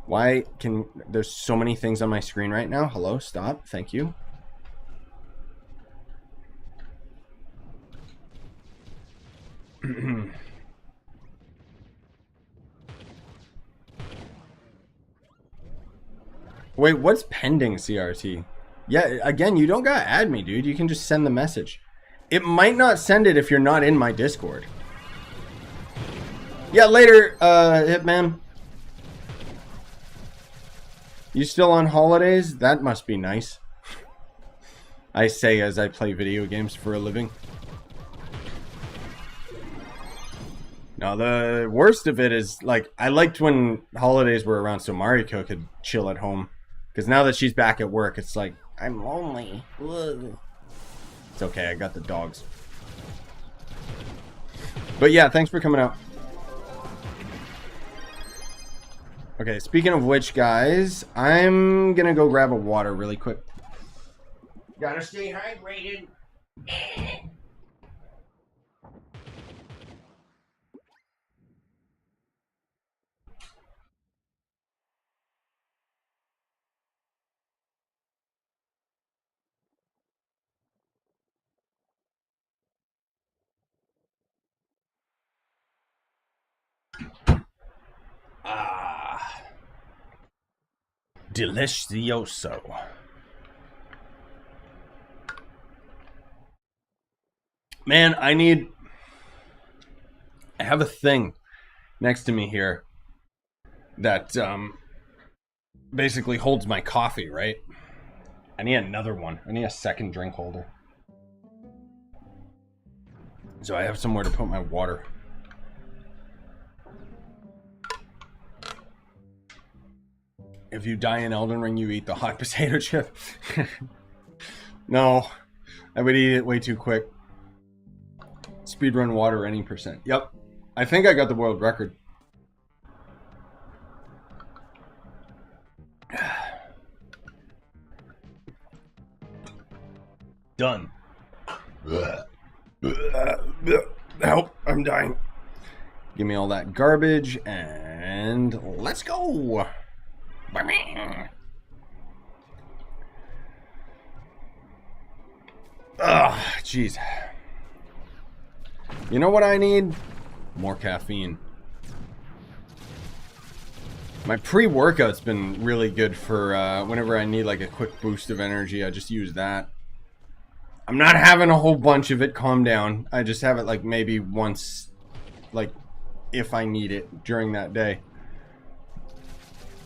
Why can... There's so many things on my screen right now. Hello, stop. Thank you. Wait, what's pending, CRT? Yeah, again, you don't gotta add me, dude. You can just send the message. It might not send it if you're not in my Discord. Yeah, later, Hitman. You still on holidays? That must be nice. I say as I play video games for a living. No, the worst of it is, like, I liked when holidays were around so Mariko could chill at home. Because now that she's back at work, it's like, I'm lonely. Ugh. It's okay, I got the dogs. But yeah, thanks for coming out. Okay, speaking of which, guys, I'm gonna go grab a water really quick. Gotta stay hydrated. Ah, delicioso. Man, I have a thing next to me here that basically holds my coffee, right? I need another one. I need a second drink holder. So I have somewhere to put my water. If you die in Elden Ring, you eat the hot potato chip. No, I would eat it way too quick. Speedrun water any percent. Yep. I think I got the world record. Done. Help, I'm dying. Give me all that garbage and let's go. Ugh, jeez. You know what I need? More caffeine. My pre-workout's been really good for whenever I need like a quick boost of energy. I just use that. I'm not having a whole bunch of it, calm down. I just have it like maybe once, like if I need it during that day.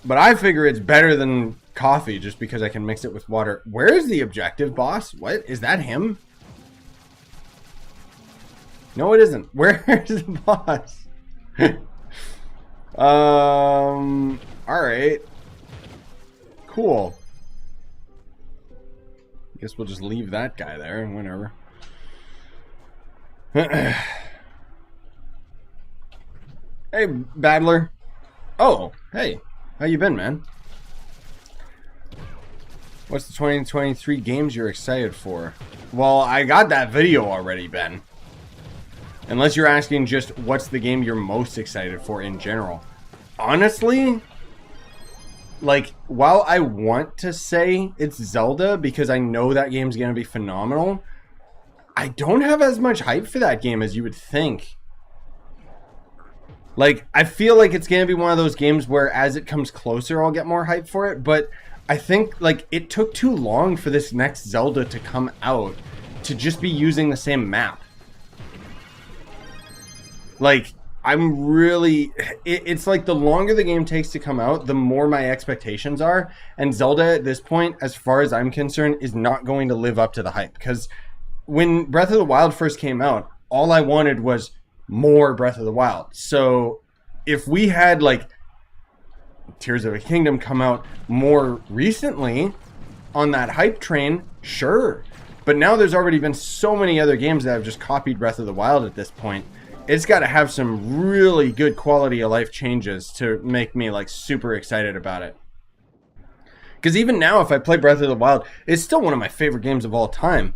But I figure it's better than coffee just because I can mix it with water. Where is the objective, boss? What? Is that him? No, it isn't. Where is the boss? Alright. Cool. Guess we'll just leave that guy there and whatever. Hey, Battler. Oh, hey. How you been, man? What's the 2023 games you're excited for? Well, I got that video already, Ben. Unless you're asking just what's the game you're most excited for in general. Honestly, like, while I want to say it's Zelda because I know that game's going to be phenomenal, I don't have as much hype for that game as you would think. Like, I feel like it's going to be one of those games where as it comes closer, I'll get more hype for it. But I think, like, it took too long for this next Zelda to come out to just be using the same map. Like, I'm really... It's like the longer the game takes to come out, the more my expectations are. And Zelda, at this point, as far as I'm concerned, is not going to live up to the hype. Because when Breath of the Wild first came out, all I wanted was more Breath of the Wild. So if we had like Tears of a Kingdom come out more recently on that hype train, sure. But now there's already been so many other games that have just copied Breath of the Wild at this point. It's got to have some really good quality of life changes to make me like super excited about it. Because even now, if I play Breath of the Wild, it's still one of my favorite games of all time.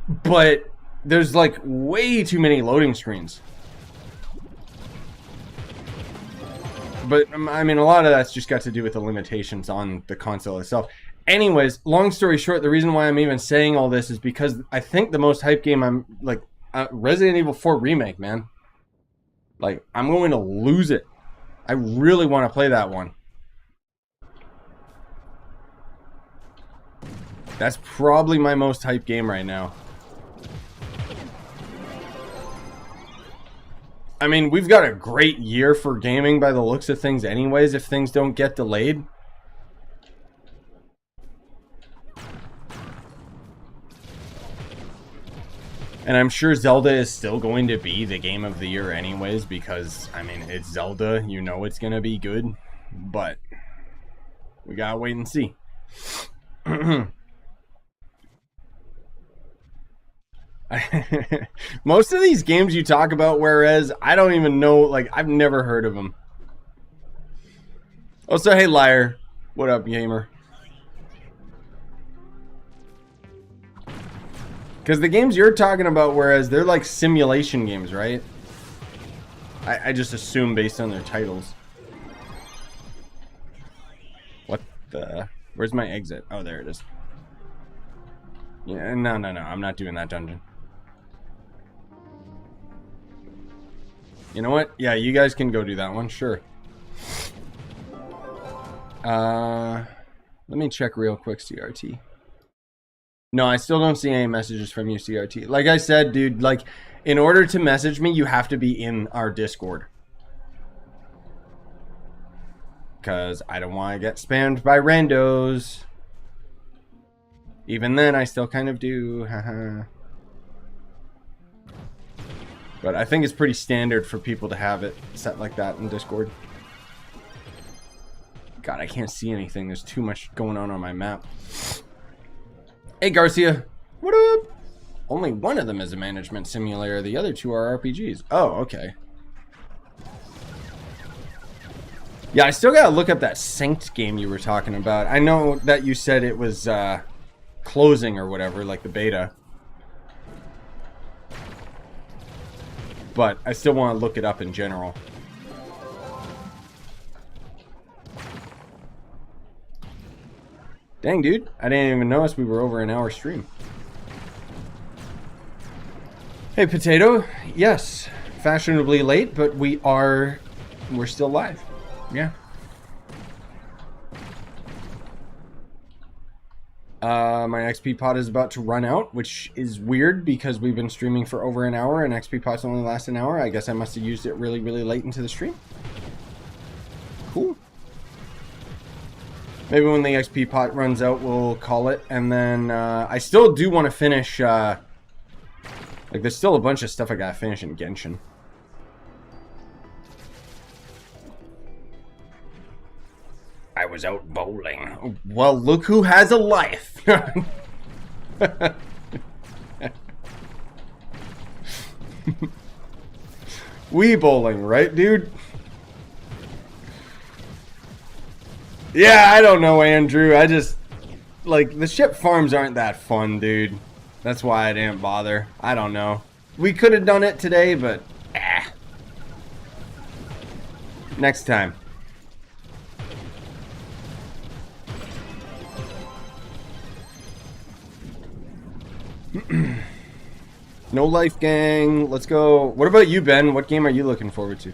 But there's like way too many loading screens. But, I mean, a lot of that's just got to do with the limitations on the console itself. Anyways, long story short, the reason why I'm even saying all this is because I think the most hype game I'm, like, Resident Evil 4 Remake, man. Like, I'm going to lose it. I really want to play that one. That's probably my most hype game right now. I mean, we've got a great year for gaming by the looks of things anyways, if things don't get delayed. And I'm sure Zelda is still going to be the game of the year anyways, because, I mean, it's Zelda. You know it's going to be good. But we gotta wait and see. Most of these games you talk about, whereas I don't even know, like, I've never heard of them. Also, hey, Liar. What up, gamer? Because the games you're talking about, whereas they're like simulation games, right? I just assume based on their titles. What the... Where's my exit? Oh, there it is. Yeah, no. I'm not doing that dungeon. You know what? Yeah, you guys can go do that one. Sure. Let me check real quick, CRT. No, I still don't see any messages from you, CRT. Like I said, dude, like, in order to message me, you have to be in our Discord. Because I don't want to get spammed by randos. Even then, I still kind of do. Haha. But I think it's pretty standard for people to have it set like that in Discord. God, I can't see anything. There's too much going on my map. Hey, Garcia. What up? Only one of them is a management simulator. The other two are RPGs. Oh, okay. Yeah, I still gotta look up that Synced game you were talking about. I know that you said it was closing or whatever, like the beta. But I still want to look it up in general. Dang, dude. I didn't even notice we were over an hour stream. Hey, Potato. Yes, fashionably late, but we're still live. Yeah. My XP pot is about to run out, which is weird because we've been streaming for over an hour and XP pots only last an hour. I guess I must have used it really, really late into the stream. Cool. Maybe when the XP pot runs out, we'll call it. And then I still do want to finish... like, there's still a bunch of stuff I gotta finish in Genshin. I was out bowling. Well, look who has a life. Wii bowling, right, dude? Yeah, I don't know, Andrew. I just... like, the ship farms aren't that fun, dude. That's why I didn't bother. I don't know. We could have done it today, but... next time. No life, gang. Let's go. What about you, Ben? What game are you looking forward to?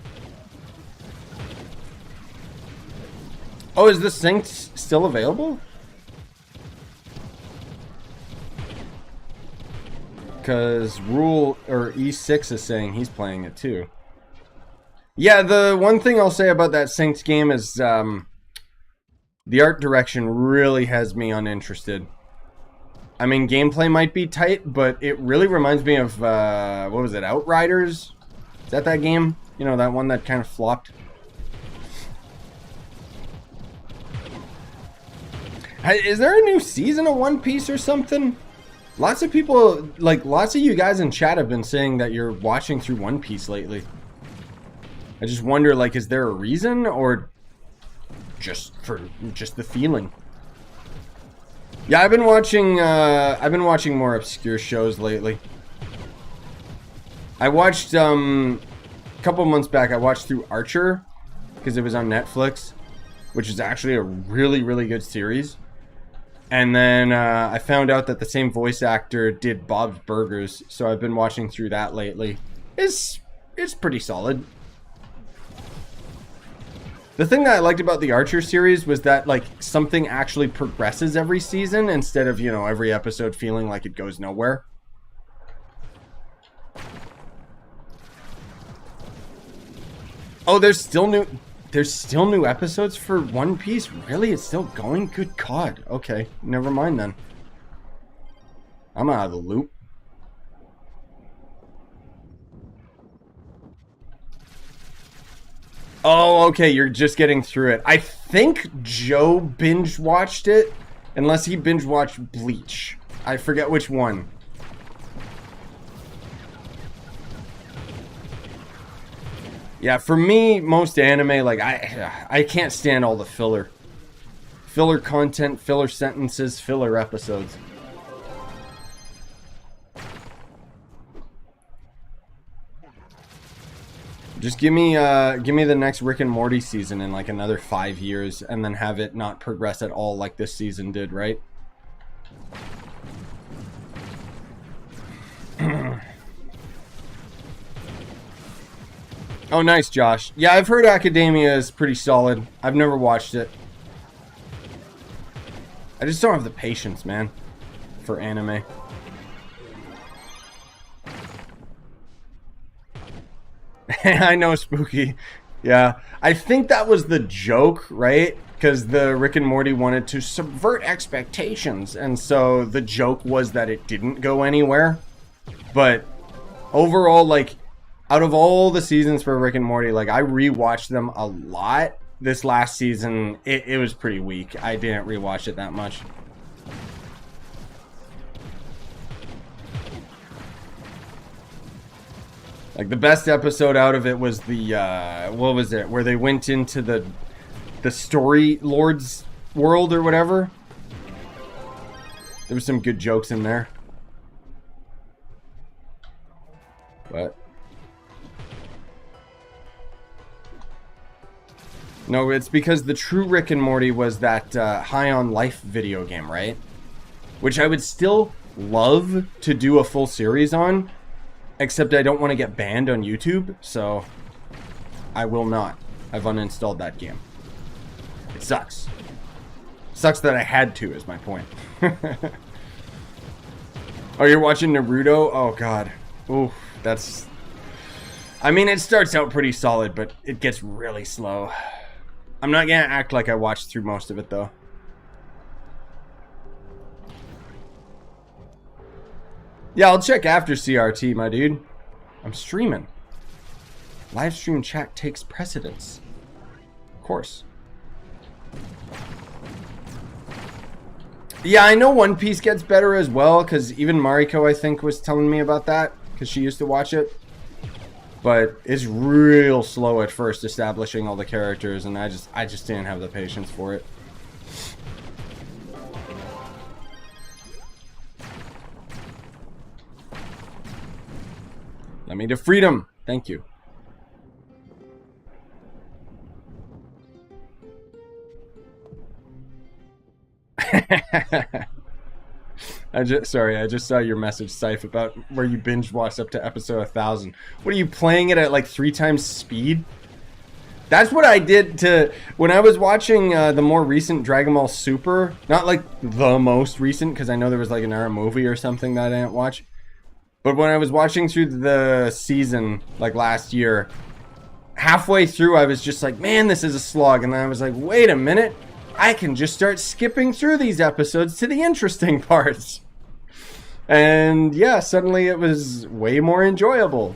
Oh, is the Synced still available? Because Rule or E6 is saying he's playing it too. Yeah, the one thing I'll say about that Synced game is the art direction really has me uninterested. I mean, gameplay might be tight, but it really reminds me of, what was it, Outriders? Is that game? You know, that one that kind of flopped? Is there a new season of One Piece or something? Lots of people, like, lots of you guys in chat have been saying that you're watching through One Piece lately. I just wonder, like, is there a reason, or just the feeling? Yeah, I've been watching more obscure shows lately. I watched, a couple months back, I watched through Archer, because it was on Netflix, which is actually a really, really good series. And then I found out that the same voice actor did Bob's Burgers, so I've been watching through that lately. It's pretty solid. The thing that I liked about the Archer series was that, like, something actually progresses every season instead of, you know, every episode feeling like it goes nowhere. Oh, there's still new episodes for One Piece? Really? It's still going? Good God. Okay, never mind then. I'm out of the loop. Oh, okay, you're just getting through it. I think Joe binge watched it, unless he binge watched Bleach. I forget which one. Yeah, for me, most anime, like, I can't stand all the filler. Filler content, filler sentences, filler episodes. Just give me the next Rick and Morty season in like another 5 years, and then have it not progress at all like this season did, right? Oh, nice, Josh. Yeah, I've heard Academia is pretty solid. I've never watched it. I just don't have the patience, man, for anime. I know, Spooky. Yeah, I think that was the joke, right? Because the Rick and Morty wanted to subvert expectations, and so the joke was that it didn't go anywhere. But overall, like, Out of all the seasons for Rick and Morty, like I rewatched them a lot. This last season, it was pretty weak. I didn't rewatch it that much. Like the best episode out of it was the what was it? Where they went into the story lord's world or whatever. There was some good jokes in there. But no, it's because the true Rick and Morty was that High on Life video game, right? Which I would still love to do a full series on. Except I don't want to get banned on YouTube, so I will not. I've uninstalled that game. It sucks. Sucks that I had to, is my point. Oh, you're watching Naruto? Oh, God. Ooh, that's... I mean, it starts out pretty solid, but it gets really slow. I'm not gonna act like I watched through most of it, though. Yeah, I'll check after CRT, my dude. I'm streaming. Live stream chat takes precedence. Of course. Yeah, I know One Piece gets better as well, because even Mariko, I think, was telling me about that, because she used to watch it. But it's real slow at first establishing all the characters, and I just didn't have the patience for it. Let me to freedom. Thank you. I just saw your message, Scythe, about where you binge watched up to episode 1000. What are you playing it at like 3 times speed? That's what I did to when I was watching the more recent Dragon Ball Super. Not like the most recent, because I know there was like an era movie or something that I didn't watch. But when I was watching through the season, like last year, halfway through I was just like, man, this is a slog. And then I was like, wait a minute. I can just start skipping through these episodes to the interesting parts. And yeah, suddenly it was way more enjoyable.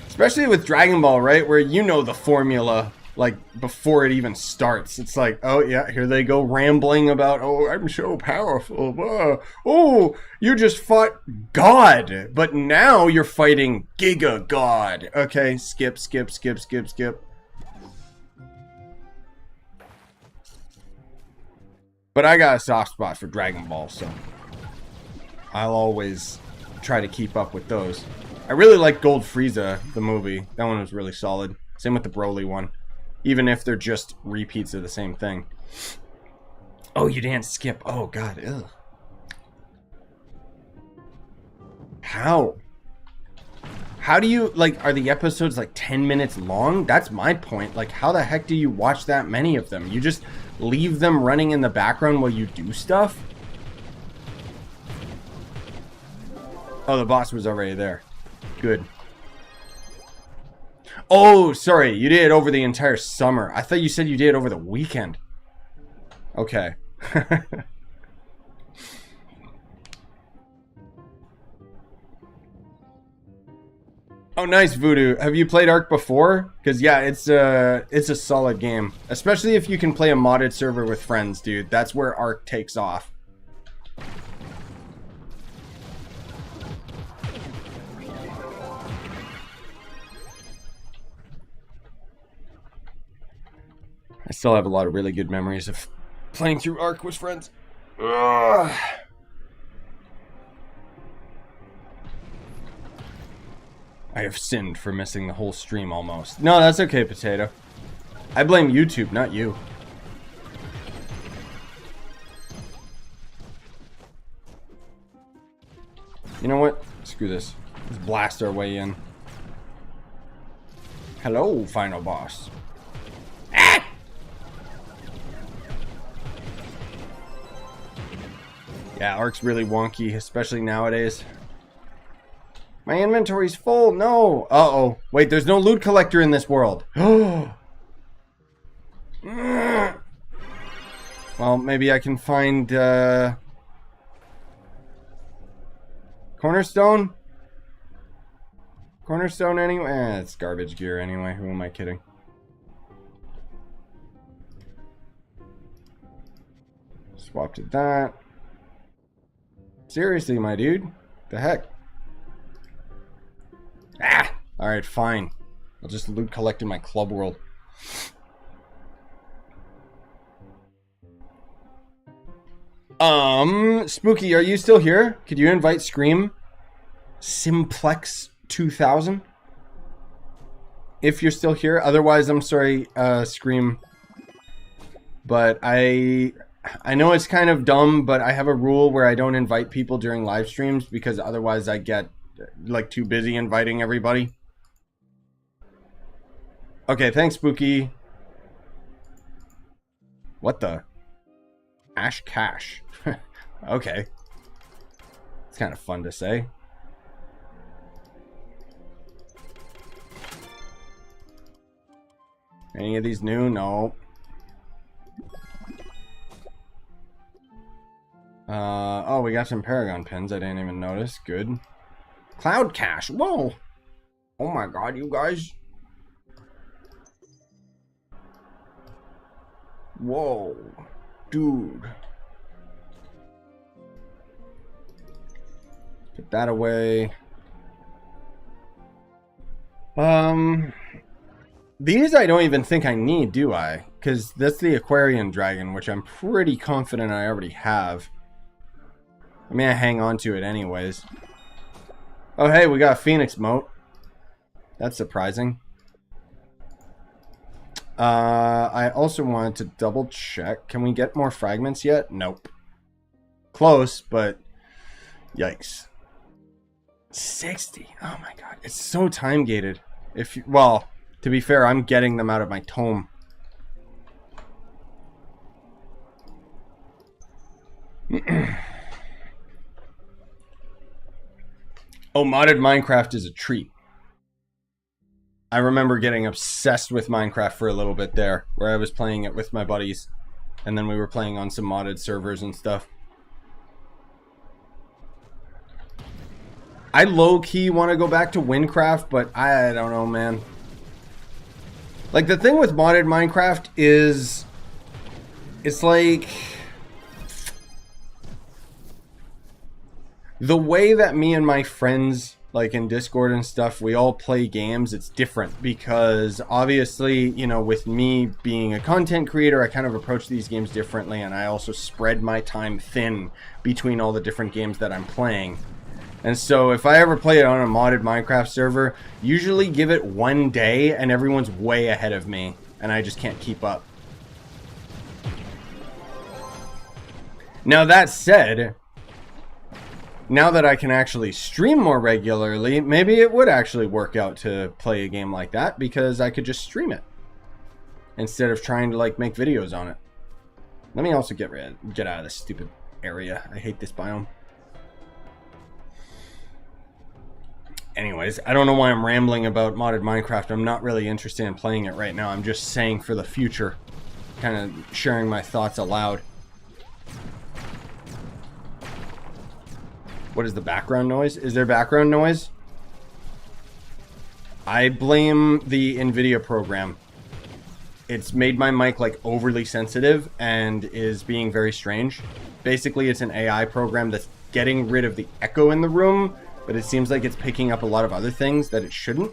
Especially with Dragon Ball, right? Where you know the formula, like, before it even starts. It's like, oh, yeah, here they go rambling about, oh, I'm so powerful. Oh, you just fought God. But now you're fighting Giga God. Okay, skip. But I got a soft spot for Dragon Ball, so I'll always try to keep up with those. I really like Gold Frieza, the movie. That one was really solid. Same with the Broly one. Even if they're just repeats of the same thing. Oh, you didn't skip. Oh, God. Ugh. How? How do you, like, are the episodes like 10 minutes long? That's my point. Like, how the heck do you watch that many of them? You just leave them running in the background while you do stuff? Oh, the boss was already there. Good. Oh, sorry. You did it over the entire summer. I thought you said you did it over the weekend. Okay. Oh, nice, Voodoo. Have you played Ark before? Because, yeah, it's a solid game. Especially if you can play a modded server with friends, dude. That's where Ark takes off. I still have a lot of really good memories of playing through Ark with friends. Ugh. I have sinned for missing the whole stream almost. No, that's okay, Potato. I blame YouTube, not you. You know what? Screw this. Let's blast our way in. Hello, final boss. Ah! Yeah, Ark's really wonky, especially nowadays. My inventory's full. No. Uh-oh. Wait, there's no loot collector in this world. Well, maybe I can find... Coin Cornerstone? Cornerstone anyway? It's garbage gear anyway. Who am I kidding? Swap to that. Seriously, my dude? The heck? Ah! Alright, fine. I'll just loot collect in my club world. Spooky, are you still here? Could you invite Scream? Simplex 2000? If you're still here. Otherwise, I'm sorry, Scream. But I know it's kind of dumb, but I have a rule where I don't invite people during live streams because otherwise I get like too busy inviting everybody. Okay, thanks, Spooky. What the? Ash Cash. Okay. It's kind of fun to say. Any of these new? No. Oh, we got some Paragon pins. I didn't even notice. Good. Cloud Cash. Whoa. Oh my god, you guys. Whoa. Dude. Put that away. These I don't even think I need, do I? Because that's the Aquarian Dragon, which I'm pretty confident I already have. I mean, I hang on to it anyways. Oh, hey, we got a Phoenix moat. That's surprising. I also wanted to double check. Can we get more fragments yet? Nope. Close, but yikes. 60. Oh my god. It's so time gated. If you, well, to be fair, I'm getting them out of my tome. Oh, modded Minecraft is a treat. I remember getting obsessed with Minecraft for a little bit there, where I was playing it with my buddies, and then we were playing on some modded servers and stuff. I low-key want to go back to Windcraft, but I don't know, man. Like, the thing with modded Minecraft is, it's like, the way that me and my friends, like in Discord and stuff, we all play games, it's different because obviously, you know, with me being a content creator, I kind of approach these games differently, and I also spread my time thin between all the different games that I'm playing. And so if I ever play it on a modded Minecraft server, usually give it one day and everyone's way ahead of me and I just can't keep up. Now that said, now that I can actually stream more regularly, maybe it would actually work out to play a game like that because I could just stream it instead of trying to like make videos on it. Let me also get out of this stupid area. I hate this biome. Anyways, I don't know why I'm rambling about modded Minecraft. I'm not really interested in playing it right now. I'm just saying for the future, kind of sharing my thoughts aloud. What is the background noise? Is there background noise? I blame the NVIDIA program. It's made my mic like overly sensitive and is being very strange. Basically, it's an AI program that's getting rid of the echo in the room, but it seems like it's picking up a lot of other things that it shouldn't.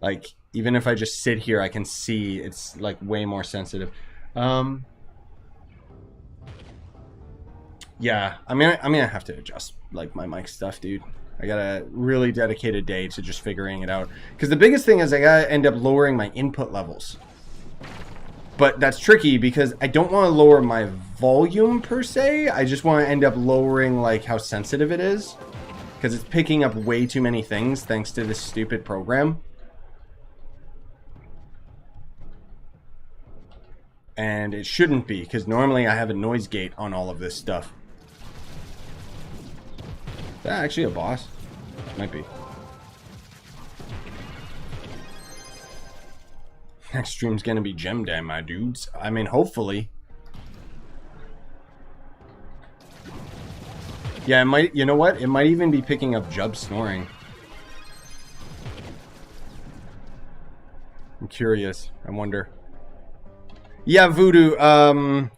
Like, even if I just sit here, I can see it's like way more sensitive. Yeah, I mean, I have to adjust like my mic stuff, dude. I got a really dedicated day to just figuring it out. Because the biggest thing is I gotta end up lowering my input levels. But that's tricky because I don't want to lower my volume per se. I just want to end up lowering like how sensitive it is. Because it's picking up way too many things thanks to this stupid program. And it shouldn't be, because normally I have a noise gate on all of this stuff. Is that actually a boss? Might be. Next stream's gonna be Gem Day, my dudes. I mean, hopefully. Yeah, it might, you know what? It might even be picking up Jub snoring. I'm curious. I wonder. Yeah, Voodoo.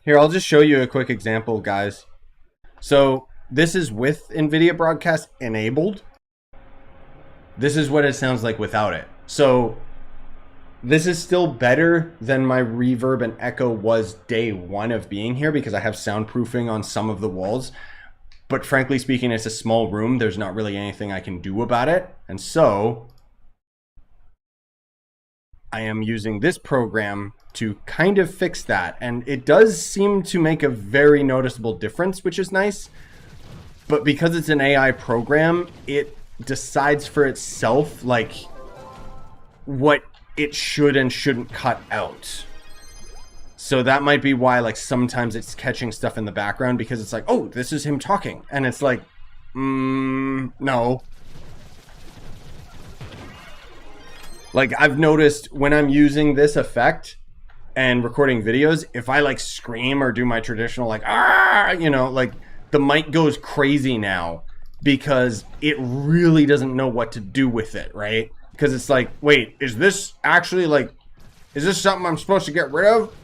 Here, I'll just show you a quick example, guys. So this is with NVIDIA Broadcast enabled. This is what it sounds like without it. So this is still better than my reverb and echo was day one of being here because I have soundproofing on some of the walls. But frankly speaking, it's a small room. There's not really anything I can do about it. And so I am using this program to kind of fix that. And it does seem to make a very noticeable difference, which is nice. But because it's an AI program, it decides for itself like what it should and shouldn't cut out. So that might be why like sometimes it's catching stuff in the background because it's like, oh, this is him talking. And it's like, no. Like I've noticed when I'm using this effect and recording videos, if I like scream or do my traditional like, you know, like the mic goes crazy now because it really doesn't know what to do with it, right? Because it's like, wait, is this actually like, is this something I'm supposed to get rid of?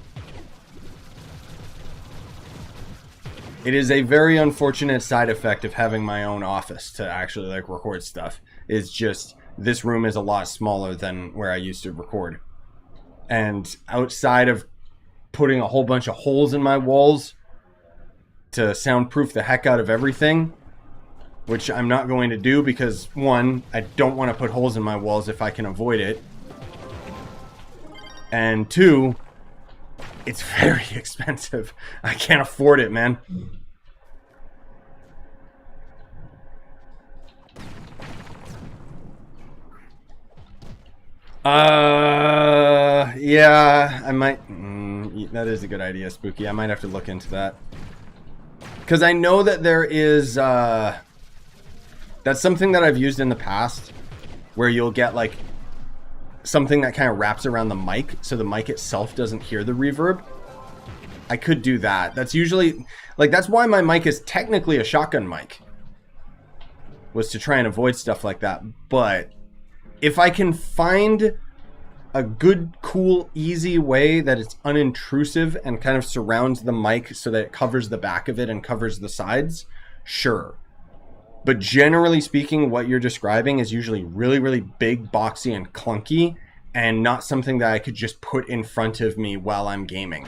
It is a very unfortunate side effect of having my own office to actually like record stuff. It's just, this room is a lot smaller than where I used to record. And outside of putting a whole bunch of holes in my walls to soundproof the heck out of everything, which I'm not going to do because one, I don't want to put holes in my walls if I can avoid it. And two, it's very expensive. I can't afford it, man. Yeah, I might. That is a good idea, Spooky. I might have to look into that. Because I know that there is, that's something that I've used in the past where you'll get like something that kind of wraps around the mic so the mic itself doesn't hear the reverb. I could do that. That's usually, like, that's why my mic is technically a shotgun mic. Was to try and avoid stuff like that. But if I can find a good, cool, easy way that it's unintrusive and kind of surrounds the mic so that it covers the back of it and covers the sides, sure. But generally speaking, what you're describing is usually really, really big, boxy, and clunky, and not something that I could just put in front of me while I'm gaming.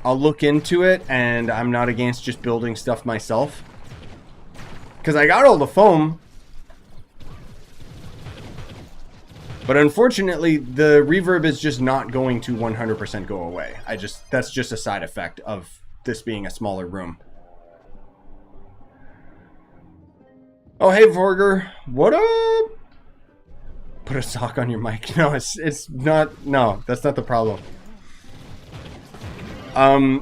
I'll look into it, and I'm not against just building stuff myself. Because I got all the foam. But unfortunately, the reverb is just not going to 100% go away. That's just a side effect of this being a smaller room. Oh, hey, Vorger. What up? Put a sock on your mic. No, it's not. No, that's not the problem.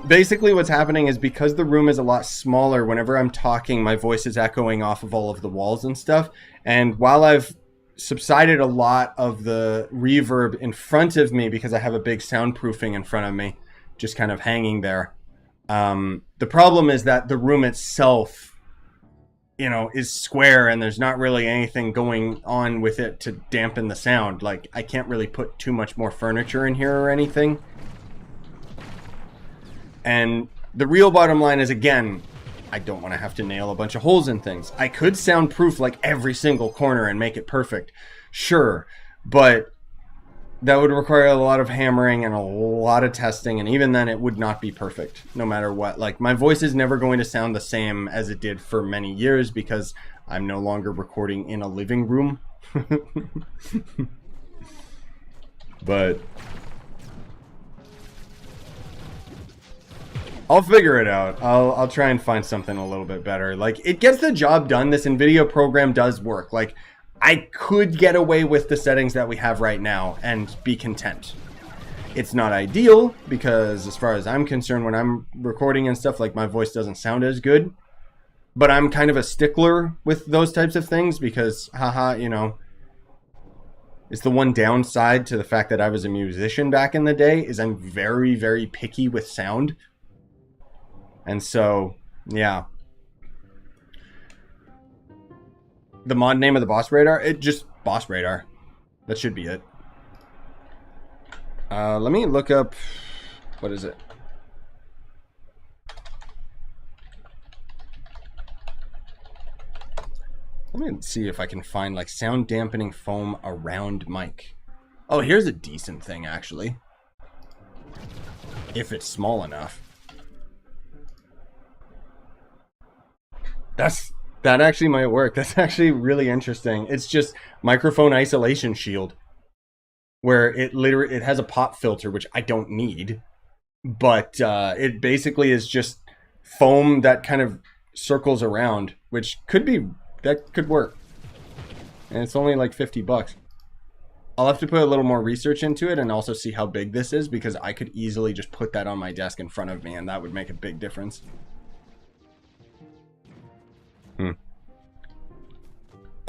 Basically what's happening is because the room is a lot smaller, whenever I'm talking, my voice is echoing off of all of the walls and stuff. And while I've subsided a lot of the reverb in front of me because I have a big soundproofing in front of me, just kind of hanging there. The problem is that the room itself, you know, is square and there's not really anything going on with it to dampen the sound. Like, I can't really put too much more furniture in here or anything. And the real bottom line is, again, I don't want to have to nail a bunch of holes in things. I could soundproof like every single corner and make it perfect. Sure, but that would require a lot of hammering and a lot of testing, and even then it would not be perfect no matter what. Like, my voice is never going to sound the same as it did for many years because I'm no longer recording in a living room. But I'll figure it out. I'll try and find something a little bit better. Like, it gets the job done. This NVIDIA program does work. Like, I could get away with the settings that we have right now and be content. It's not ideal because as far as I'm concerned, when I'm recording and stuff, like, my voice doesn't sound as good. But I'm kind of a stickler with those types of things because, haha, you know, it's the one downside to the fact that I was a musician back in the day is I'm very, very picky with sound. And so Yeah. The mod name of the boss radar? It just boss radar. That should be it. Let me look up. What is it? Let me see if I can find like sound dampening foam around mic. Oh, here's a decent thing actually. If it's small enough. That actually might work. That's actually really interesting. It's just microphone isolation shield, where it has a pop filter, which I don't need, but it basically is just foam that kind of circles around, which that could work. And it's only like $50. I'll have to put a little more research into it and also see how big this is, because I could easily just put that on my desk in front of me and that would make a big difference.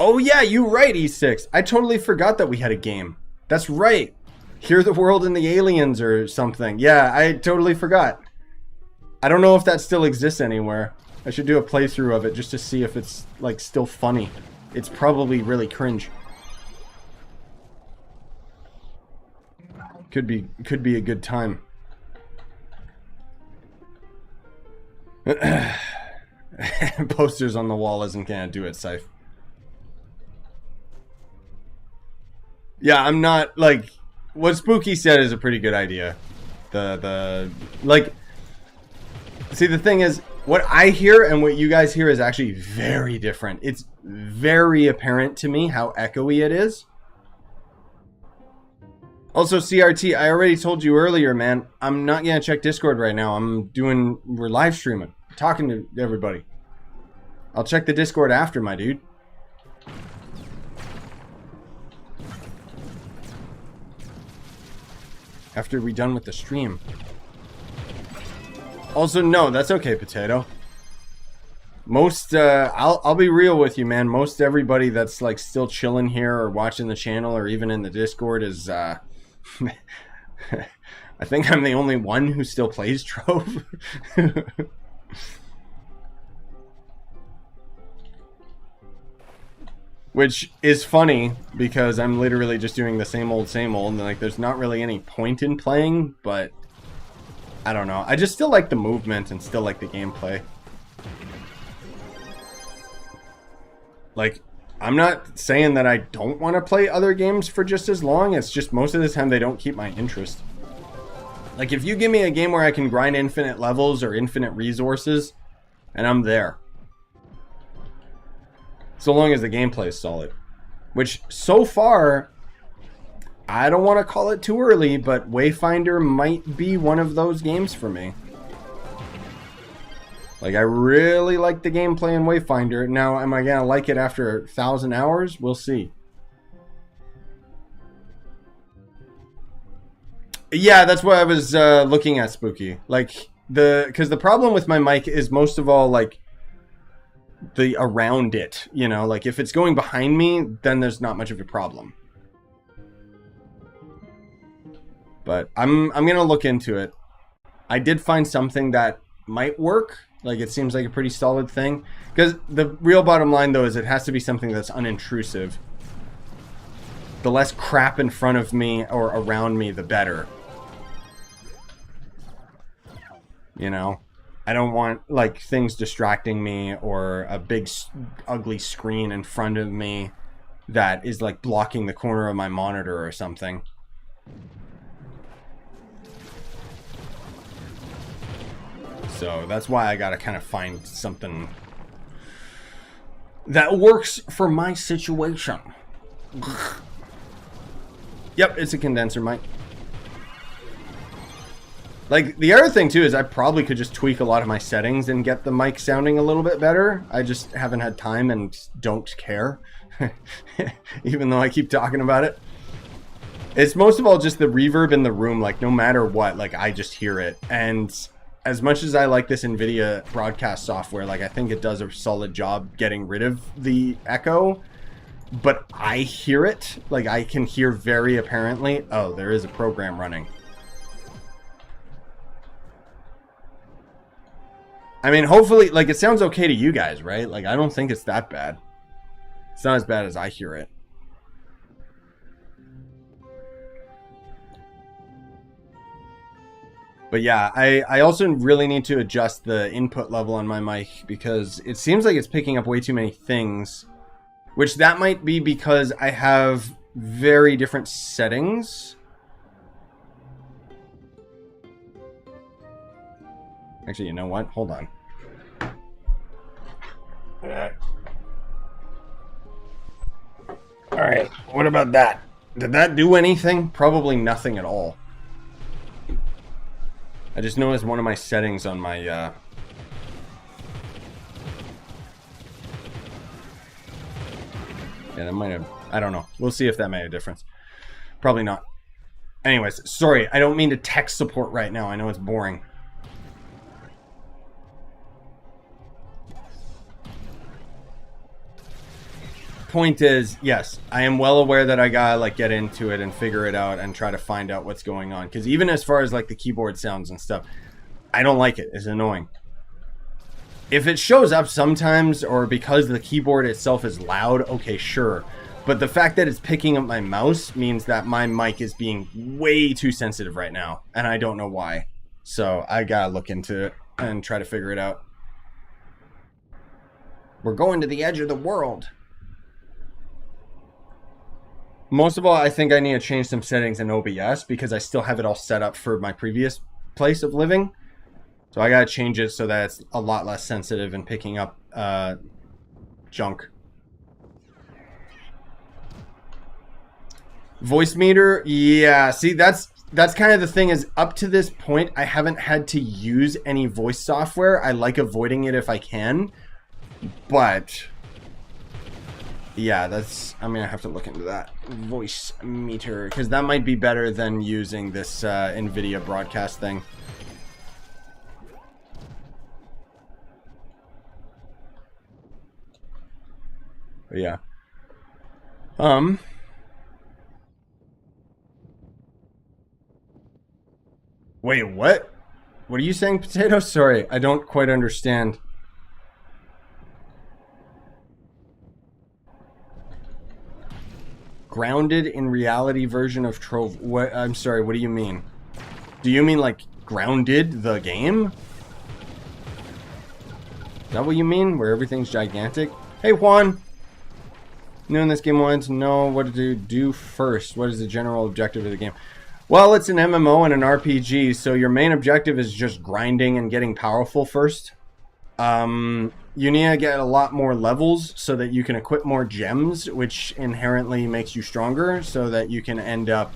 Oh yeah, you're right, E6. I totally forgot that we had a game. That's right. Hear the World and the Aliens or something. Yeah, I totally forgot. I don't know if that still exists anywhere. I should do a playthrough of it just to see if it's like still funny. It's probably really cringe. Could be a good time. Posters on the wall isn't gonna do it, Scythe. Yeah, I'm not like what Spooky said is a pretty good idea. Like, see, the thing is, what I hear and what you guys hear is actually very different. It's very apparent to me how echoey it is. Also, CRT, I already told you earlier, man, I'm not gonna check Discord right now. We're live streaming, talking to everybody. I'll check the Discord after, my dude. After we're done with the stream. Also, no, that's okay, Potato. Most, I'll be real with you, man. Most everybody that's like still chilling here or watching the channel or even in the Discord is, I think I'm the only one who still plays Trove. Which is funny because I'm literally just doing the same old, and like there's not really any point in playing, but I don't know. I just still like the movement and still like the gameplay. Like, I'm not saying that I don't want to play other games for just as long. It's just most of the time they don't keep my interest. Like, if you give me a game where I can grind infinite levels or infinite resources, and I'm there. So long as the gameplay is solid. Which, so far, I don't want to call it too early, but Wayfinder might be one of those games for me. Like, I really like the gameplay in Wayfinder. Now, am I going to like it after 1,000 hours? We'll see. Yeah, that's what I was looking at, Spooky. Like, because the problem with my mic is most of all, like, the around it, you know, like if it's going behind me, then there's not much of a problem. But I'm gonna look into it. I did find something that might work. Like, it seems like a pretty solid thing. Because the real bottom line, though, is it has to be something that's unintrusive. The less crap in front of me or around me, the better. You know? I don't want, like, things distracting me or a big, ugly screen in front of me that is, like, blocking the corner of my monitor or something. So that's why I gotta kind of find something that works for my situation. Yep, it's a condenser mic. Like, the other thing, too, is I probably could just tweak a lot of my settings and get the mic sounding a little bit better. I just haven't had time and don't care. Even though I keep talking about it. It's most of all just the reverb in the room. Like, no matter what, like, I just hear it. And as much as I like this NVIDIA broadcast software, like, I think it does a solid job getting rid of the echo. But I hear it. Like, I can hear very apparently. Oh, there is a program running. I mean, hopefully, like, it sounds okay to you guys, right? Like, I don't think it's that bad. It's not as bad as I hear it. But yeah, I also really need to adjust the input level on my mic because it seems like it's picking up way too many things. Which that might be because I have very different settings. Actually, you know what? Hold on. Alright, what about that? Did that do anything? Probably nothing at all. I just noticed one of my settings on my... Yeah, that might have... I don't know. We'll see if that made a difference. Probably not. Anyways, sorry. I don't mean to tech support right now. I know it's boring. Point is, yes, I am well aware that I gotta like get into it and figure it out and try to find out what's going on. Because even as far as like the keyboard sounds and stuff, I don't like it. It's annoying. If it shows up sometimes or because the keyboard itself is loud, okay, sure. But the fact that it's picking up my mouse means that my mic is being way too sensitive right now. And I don't know why. So I gotta look into it and try to figure it out. We're going to the edge of the world. Most of all, I think I need to change some settings in OBS because I still have it all set up for my previous place of living. So I gotta change it so that it's a lot less sensitive and picking up junk. Voice meter, yeah. See, that's kind of the thing is up to this point, I haven't had to use any voice software. I like avoiding it if I can, but yeah, I'm gonna have to look into that voice meter because that might be better than using this NVIDIA broadcast thing. But yeah. Wait, what? What are you saying, Potato? Sorry, I don't quite understand. Grounded in reality version of Trove. What? I'm sorry, what do you mean? Do you mean like Grounded the game? Is that what you mean? Where everything's gigantic? Hey, Juan! New in this game, wanted to know what to do first. What is the general objective of the game? Well, it's an MMO and an RPG, so your main objective is just grinding and getting powerful first. You need to get a lot more levels so that you can equip more gems, which inherently makes you stronger, so that you can end up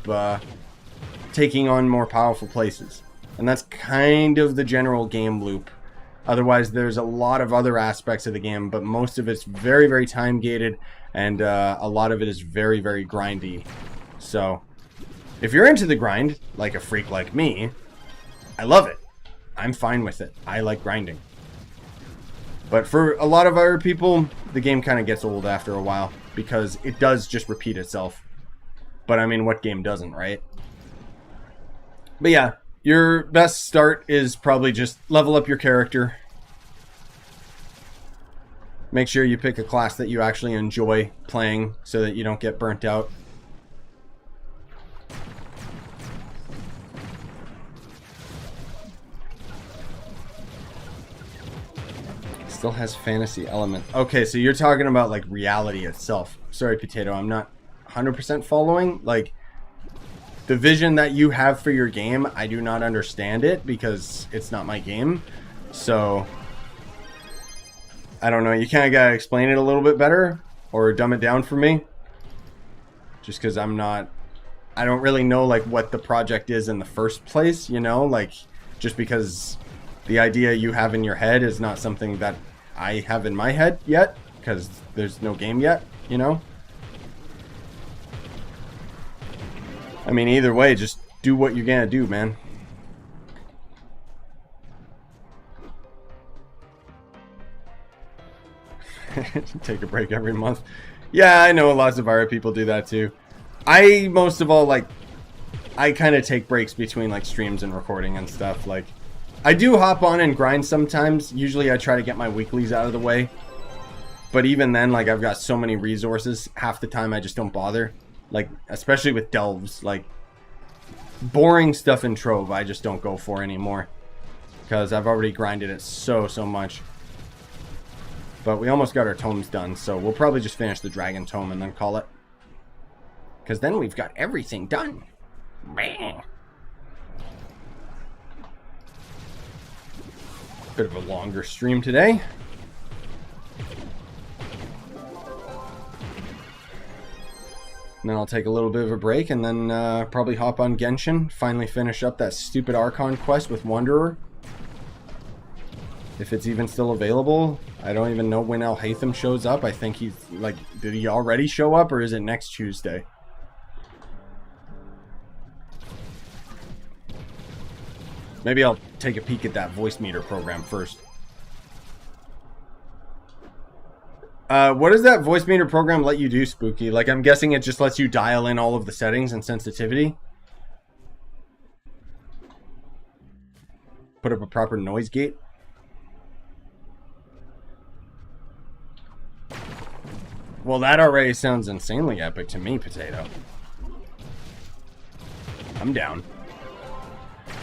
taking on more powerful places. And that's kind of the general game loop. Otherwise, there's a lot of other aspects of the game, but most of it's very, very time-gated, and a lot of it is very, very grindy. So if you're into the grind, like a freak like me, I love it. I'm fine with it. I like grinding. But for a lot of other people, the game kind of gets old after a while because it does just repeat itself. But I mean, what game doesn't, right? But yeah, your best start is probably just level up your character. Make sure you pick a class that you actually enjoy playing so that you don't get burnt out. Still has fantasy element. Okay, so you're talking about like reality itself. Sorry, Potato, I'm not 100% following. Like, the vision that you have for your game, I do not understand it because it's not my game. So I don't know. You kind of gotta explain it a little bit better or dumb it down for me. Just because I don't really know like what the project is in the first place, you know? Like, just because the idea you have in your head is not something that I have in my head yet, because there's no game yet, you know? I mean, either way, just do what you're gonna do, man. Take a break every month. Yeah, I know lots of other people do that too. I, most of all, like, I kind of take breaks between, like, streams and recording and stuff, like, I do hop on and grind sometimes. Usually I try to get my weeklies out of the way. But even then, like, I've got so many resources, half the time I just don't bother. Like, especially with delves, like, boring stuff in Trove I just don't go for anymore. Because I've already grinded it so much. But we almost got our tomes done, so we'll probably just finish the dragon tome and then call it. Because then we've got everything done. Bam. Bit of a longer stream today. And then I'll take a little bit of a break and then probably hop on Genshin. Finally finish up that stupid Archon quest with Wanderer. If it's even still available. I don't even know when Al-Haytham shows up. I think he's like, did he already show up or is it next Tuesday? Maybe I'll take a peek at that voice meter program first. What does that voice meter program let you do, Spooky? Like, I'm guessing it just lets you dial in all of the settings and sensitivity. Put up a proper noise gate. Well, that already sounds insanely epic to me, Potato. I'm down.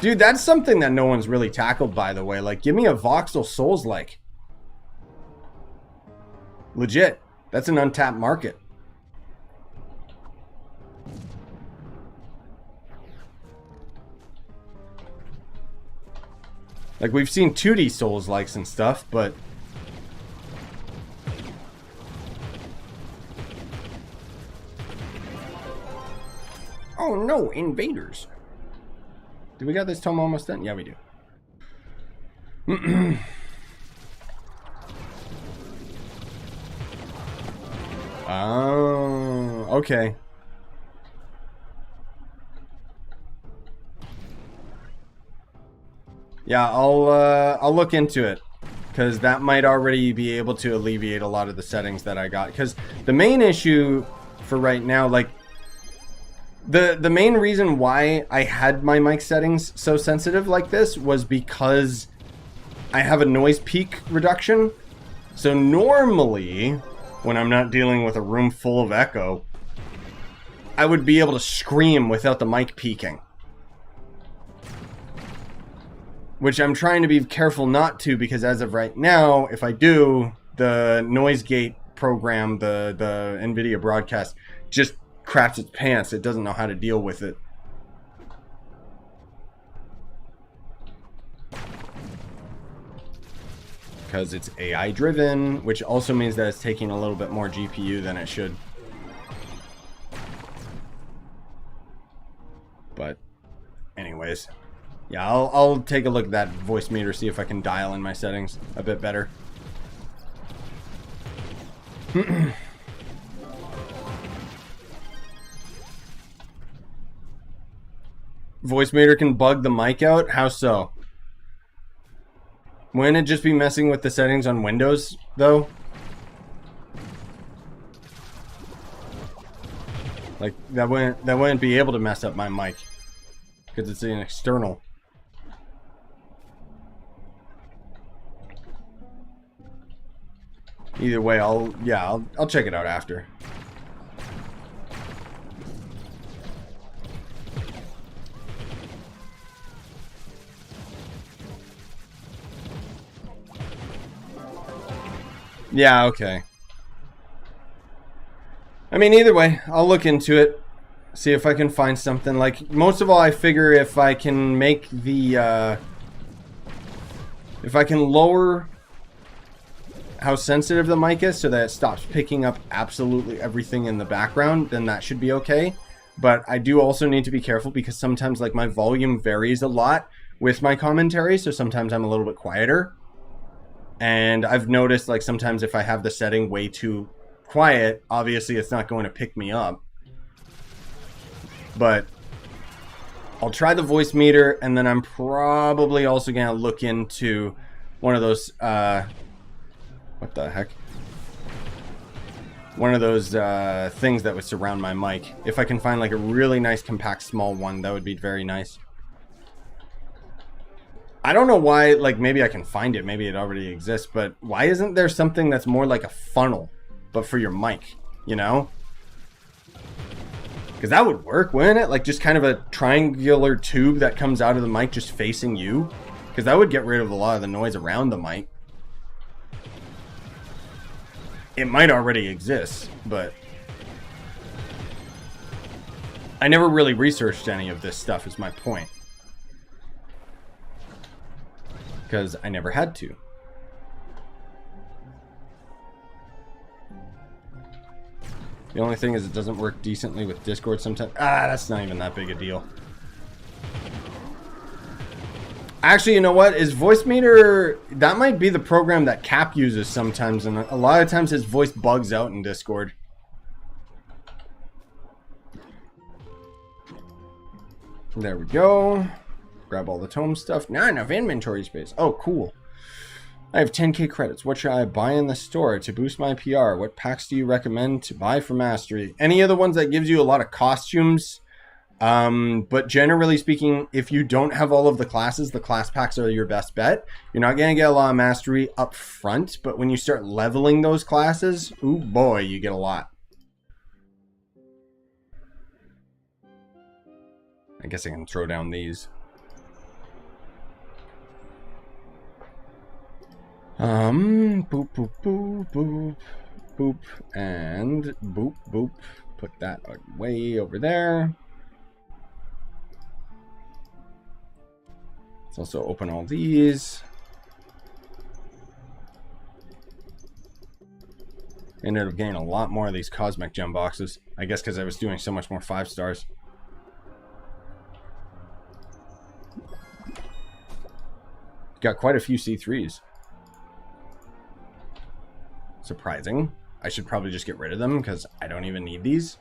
Dude, that's something that no one's really tackled, by the way. Like, give me a voxel Souls-like. Legit. That's an untapped market. Like, we've seen 2D Souls-likes and stuff, but... Oh no, invaders. Do we got this tome almost done? Yeah, we do. Oh, okay. Yeah, I'll look into it, because that might already be able to alleviate a lot of the settings that I got. Because the main issue for right now, like, the main reason why I had my mic settings so sensitive like this was because I have a noise peak reduction. So normally, when I'm not dealing with a room full of echo, I would be able to scream without the mic peaking. Which I'm trying to be careful not to, because as of right now, if I do, the noise gate program, the NVIDIA broadcast, just craps its pants. It doesn't know how to deal with it. Because it's AI driven, which also means that it's taking a little bit more GPU than it should. But anyways, yeah, I'll take a look at that voice meter, see if I can dial in my settings a bit better. Voice meter can bug the mic out? How so? Wouldn't it just be messing with the settings on Windows, though? Like, that wouldn't be able to mess up my mic. Because it's an external. Either way, I'll check it out after. Yeah, okay. I mean, either way, I'll look into it. See if I can find something. Like, most of all, I figure if I can make the... if I can lower how sensitive the mic is so that it stops picking up absolutely everything in the background, then that should be okay. But I do also need to be careful because sometimes, like, my volume varies a lot with my commentary, so sometimes I'm a little bit quieter. And I've noticed, like, sometimes if I have the setting way too quiet, obviously it's not going to pick me up. But I'll try the voice meter, and then I'm probably also going to look into one of those, what the heck? One of those things that would surround my mic. If I can find, like, a really nice, compact, small one, that would be very nice. I don't know why, like maybe I can find it, maybe it already exists, but why isn't there something that's more like a funnel, but for your mic, you know? Because that would work, wouldn't it? Like just kind of a triangular tube that comes out of the mic just facing you. Because that would get rid of a lot of the noise around the mic. It might already exist, but I never really researched any of this stuff is my point. Because I never had to. The only thing is it doesn't work decently with Discord sometimes. That's not even that big a deal. Actually, you know what? Is Voicemeter... That might be the program that Cap uses sometimes. And a lot of times his voice bugs out in Discord. There we go. Grab all the tome stuff. Not enough inventory space. Oh, cool. I have 10k credits. What should I buy in the store to boost my PR? What packs do you recommend to buy for Mastery? Any of the ones that gives you a lot of costumes. But generally speaking, if you don't have all of the classes, the class packs are your best bet. You're not going to get a lot of Mastery up front, but when you start leveling those classes, ooh boy, you get a lot. I guess I can throw down these. Boop, boop, boop, boop, boop, and boop, boop. Put that way over there. Let's also open all these. Ended up getting a lot more of these cosmic gem boxes. I guess because I was doing so much more 5 stars. Got quite a few C3s. Surprising. I should probably just get rid of them because I don't even need these.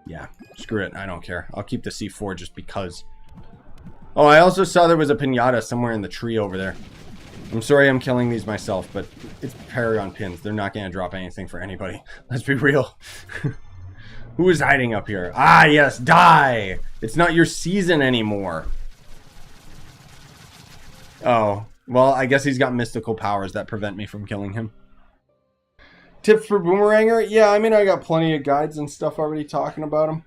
Yeah, screw it. I don't care. I'll keep the C4 just because. Oh, I also saw there was a pinata somewhere in the tree over there. I'm sorry I'm killing these myself, but it's Paragon pins. They're not going to drop anything for anybody. Let's be real. Who is hiding up here? Ah, yes, die! It's not your season anymore. Oh. Well, I guess he's got mystical powers that prevent me from killing him. Tips for Boomeranger? Yeah, I mean, I got plenty of guides and stuff already talking about him.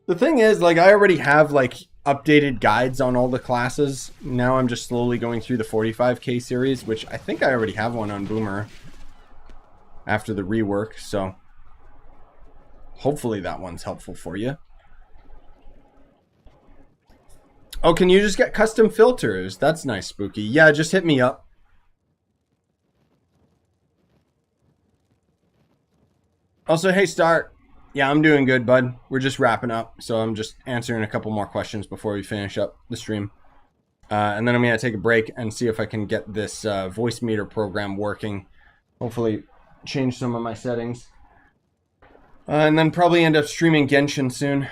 The thing is, like, I already have, like, updated guides on all the classes. Now I'm just slowly going through the 45k series, which I think I already have one on Boomer after the rework, so hopefully that one's helpful for you. Oh, can you just get custom filters? That's nice, Spooky. Yeah, just hit me up. Also, hey, Start. Yeah, I'm doing good, bud. We're just wrapping up, so I'm just answering a couple more questions before we finish up the stream. And then I'm going to take a break and see if I can get this voice meter program working. Hopefully change some of my settings. And then probably end up streaming Genshin soon.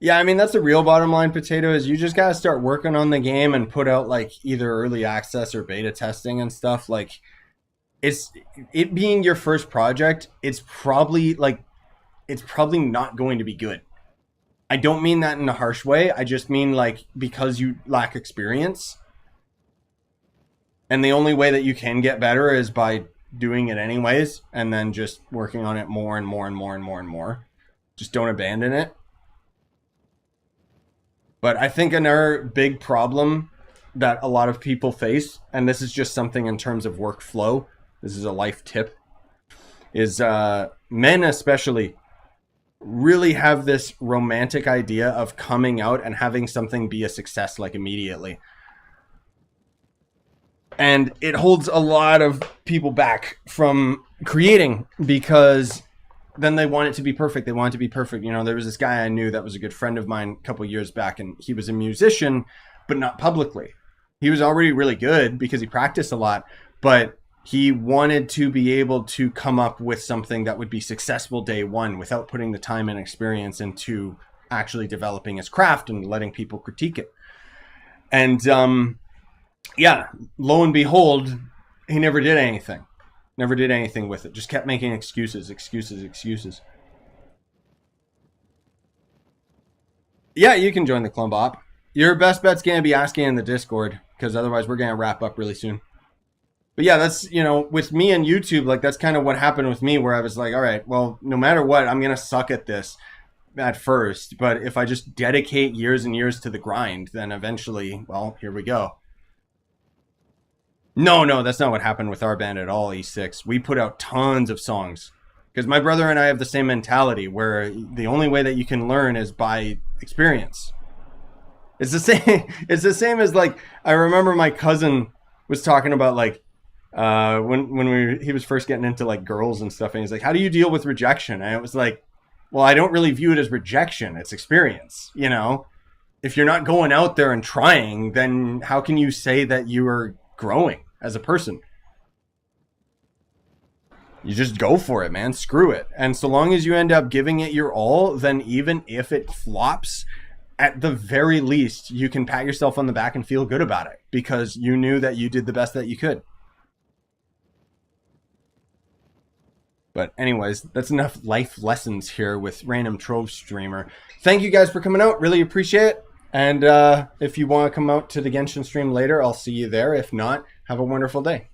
Yeah, I mean, that's the real bottom line, Potato, is you just got to start working on the game and put out, like, either early access or beta testing and stuff. Like, it being your first project, it's probably not going to be good. I don't mean that in a harsh way. I just mean, like, because you lack experience. And the only way that you can get better is by doing it anyways, and then just working on it more and more and more and more and more. Just don't abandon it. But I think another big problem that a lot of people face, and this is just something in terms of workflow, this is a life tip, is men especially really have this romantic idea of coming out and having something be a success like immediately. And it holds a lot of people back from creating because then they want it to be perfect. They want it to be perfect. You know, there was this guy I knew that was a good friend of mine a couple years back, and he was a musician, but not publicly. He was already really good because he practiced a lot, but he wanted to be able to come up with something that would be successful day one without putting the time and experience into actually developing his craft and letting people critique it. And yeah, lo and behold, he never did anything. Never did anything with it. Just kept making excuses. Yeah, you can join the club op. Your best bet's gonna be asking in the Discord, because otherwise we're gonna wrap up really soon. But yeah, that's, with me and YouTube, like that's kind of what happened with me, where I was like, all right, well, no matter what, I'm gonna suck at this at first, but if I just dedicate years and years to the grind, then eventually, well, here we go. No, no, that's not what happened with our band at all, E6. We put out tons of songs. Because my brother and I have the same mentality where the only way that you can learn is by experience. It's the same. It's the same as like I remember my cousin was talking about like when he was first getting into like girls and stuff, and he's like, "How do you deal with rejection?" And it was like, "Well, I don't really view it as rejection. It's experience. If you're not going out there and trying, then how can you say that you are growing as a person? You just go for it, man. Screw it. And so long as you end up giving it your all, then even if it flops, at the very least, you can pat yourself on the back and feel good about it because you knew that you did the best that you could." But anyways, that's enough life lessons here with random Trove streamer. Thank you guys for coming out. Really appreciate it. And if you want to come out to the Genshin stream later, I'll see you there. If not, have a wonderful day.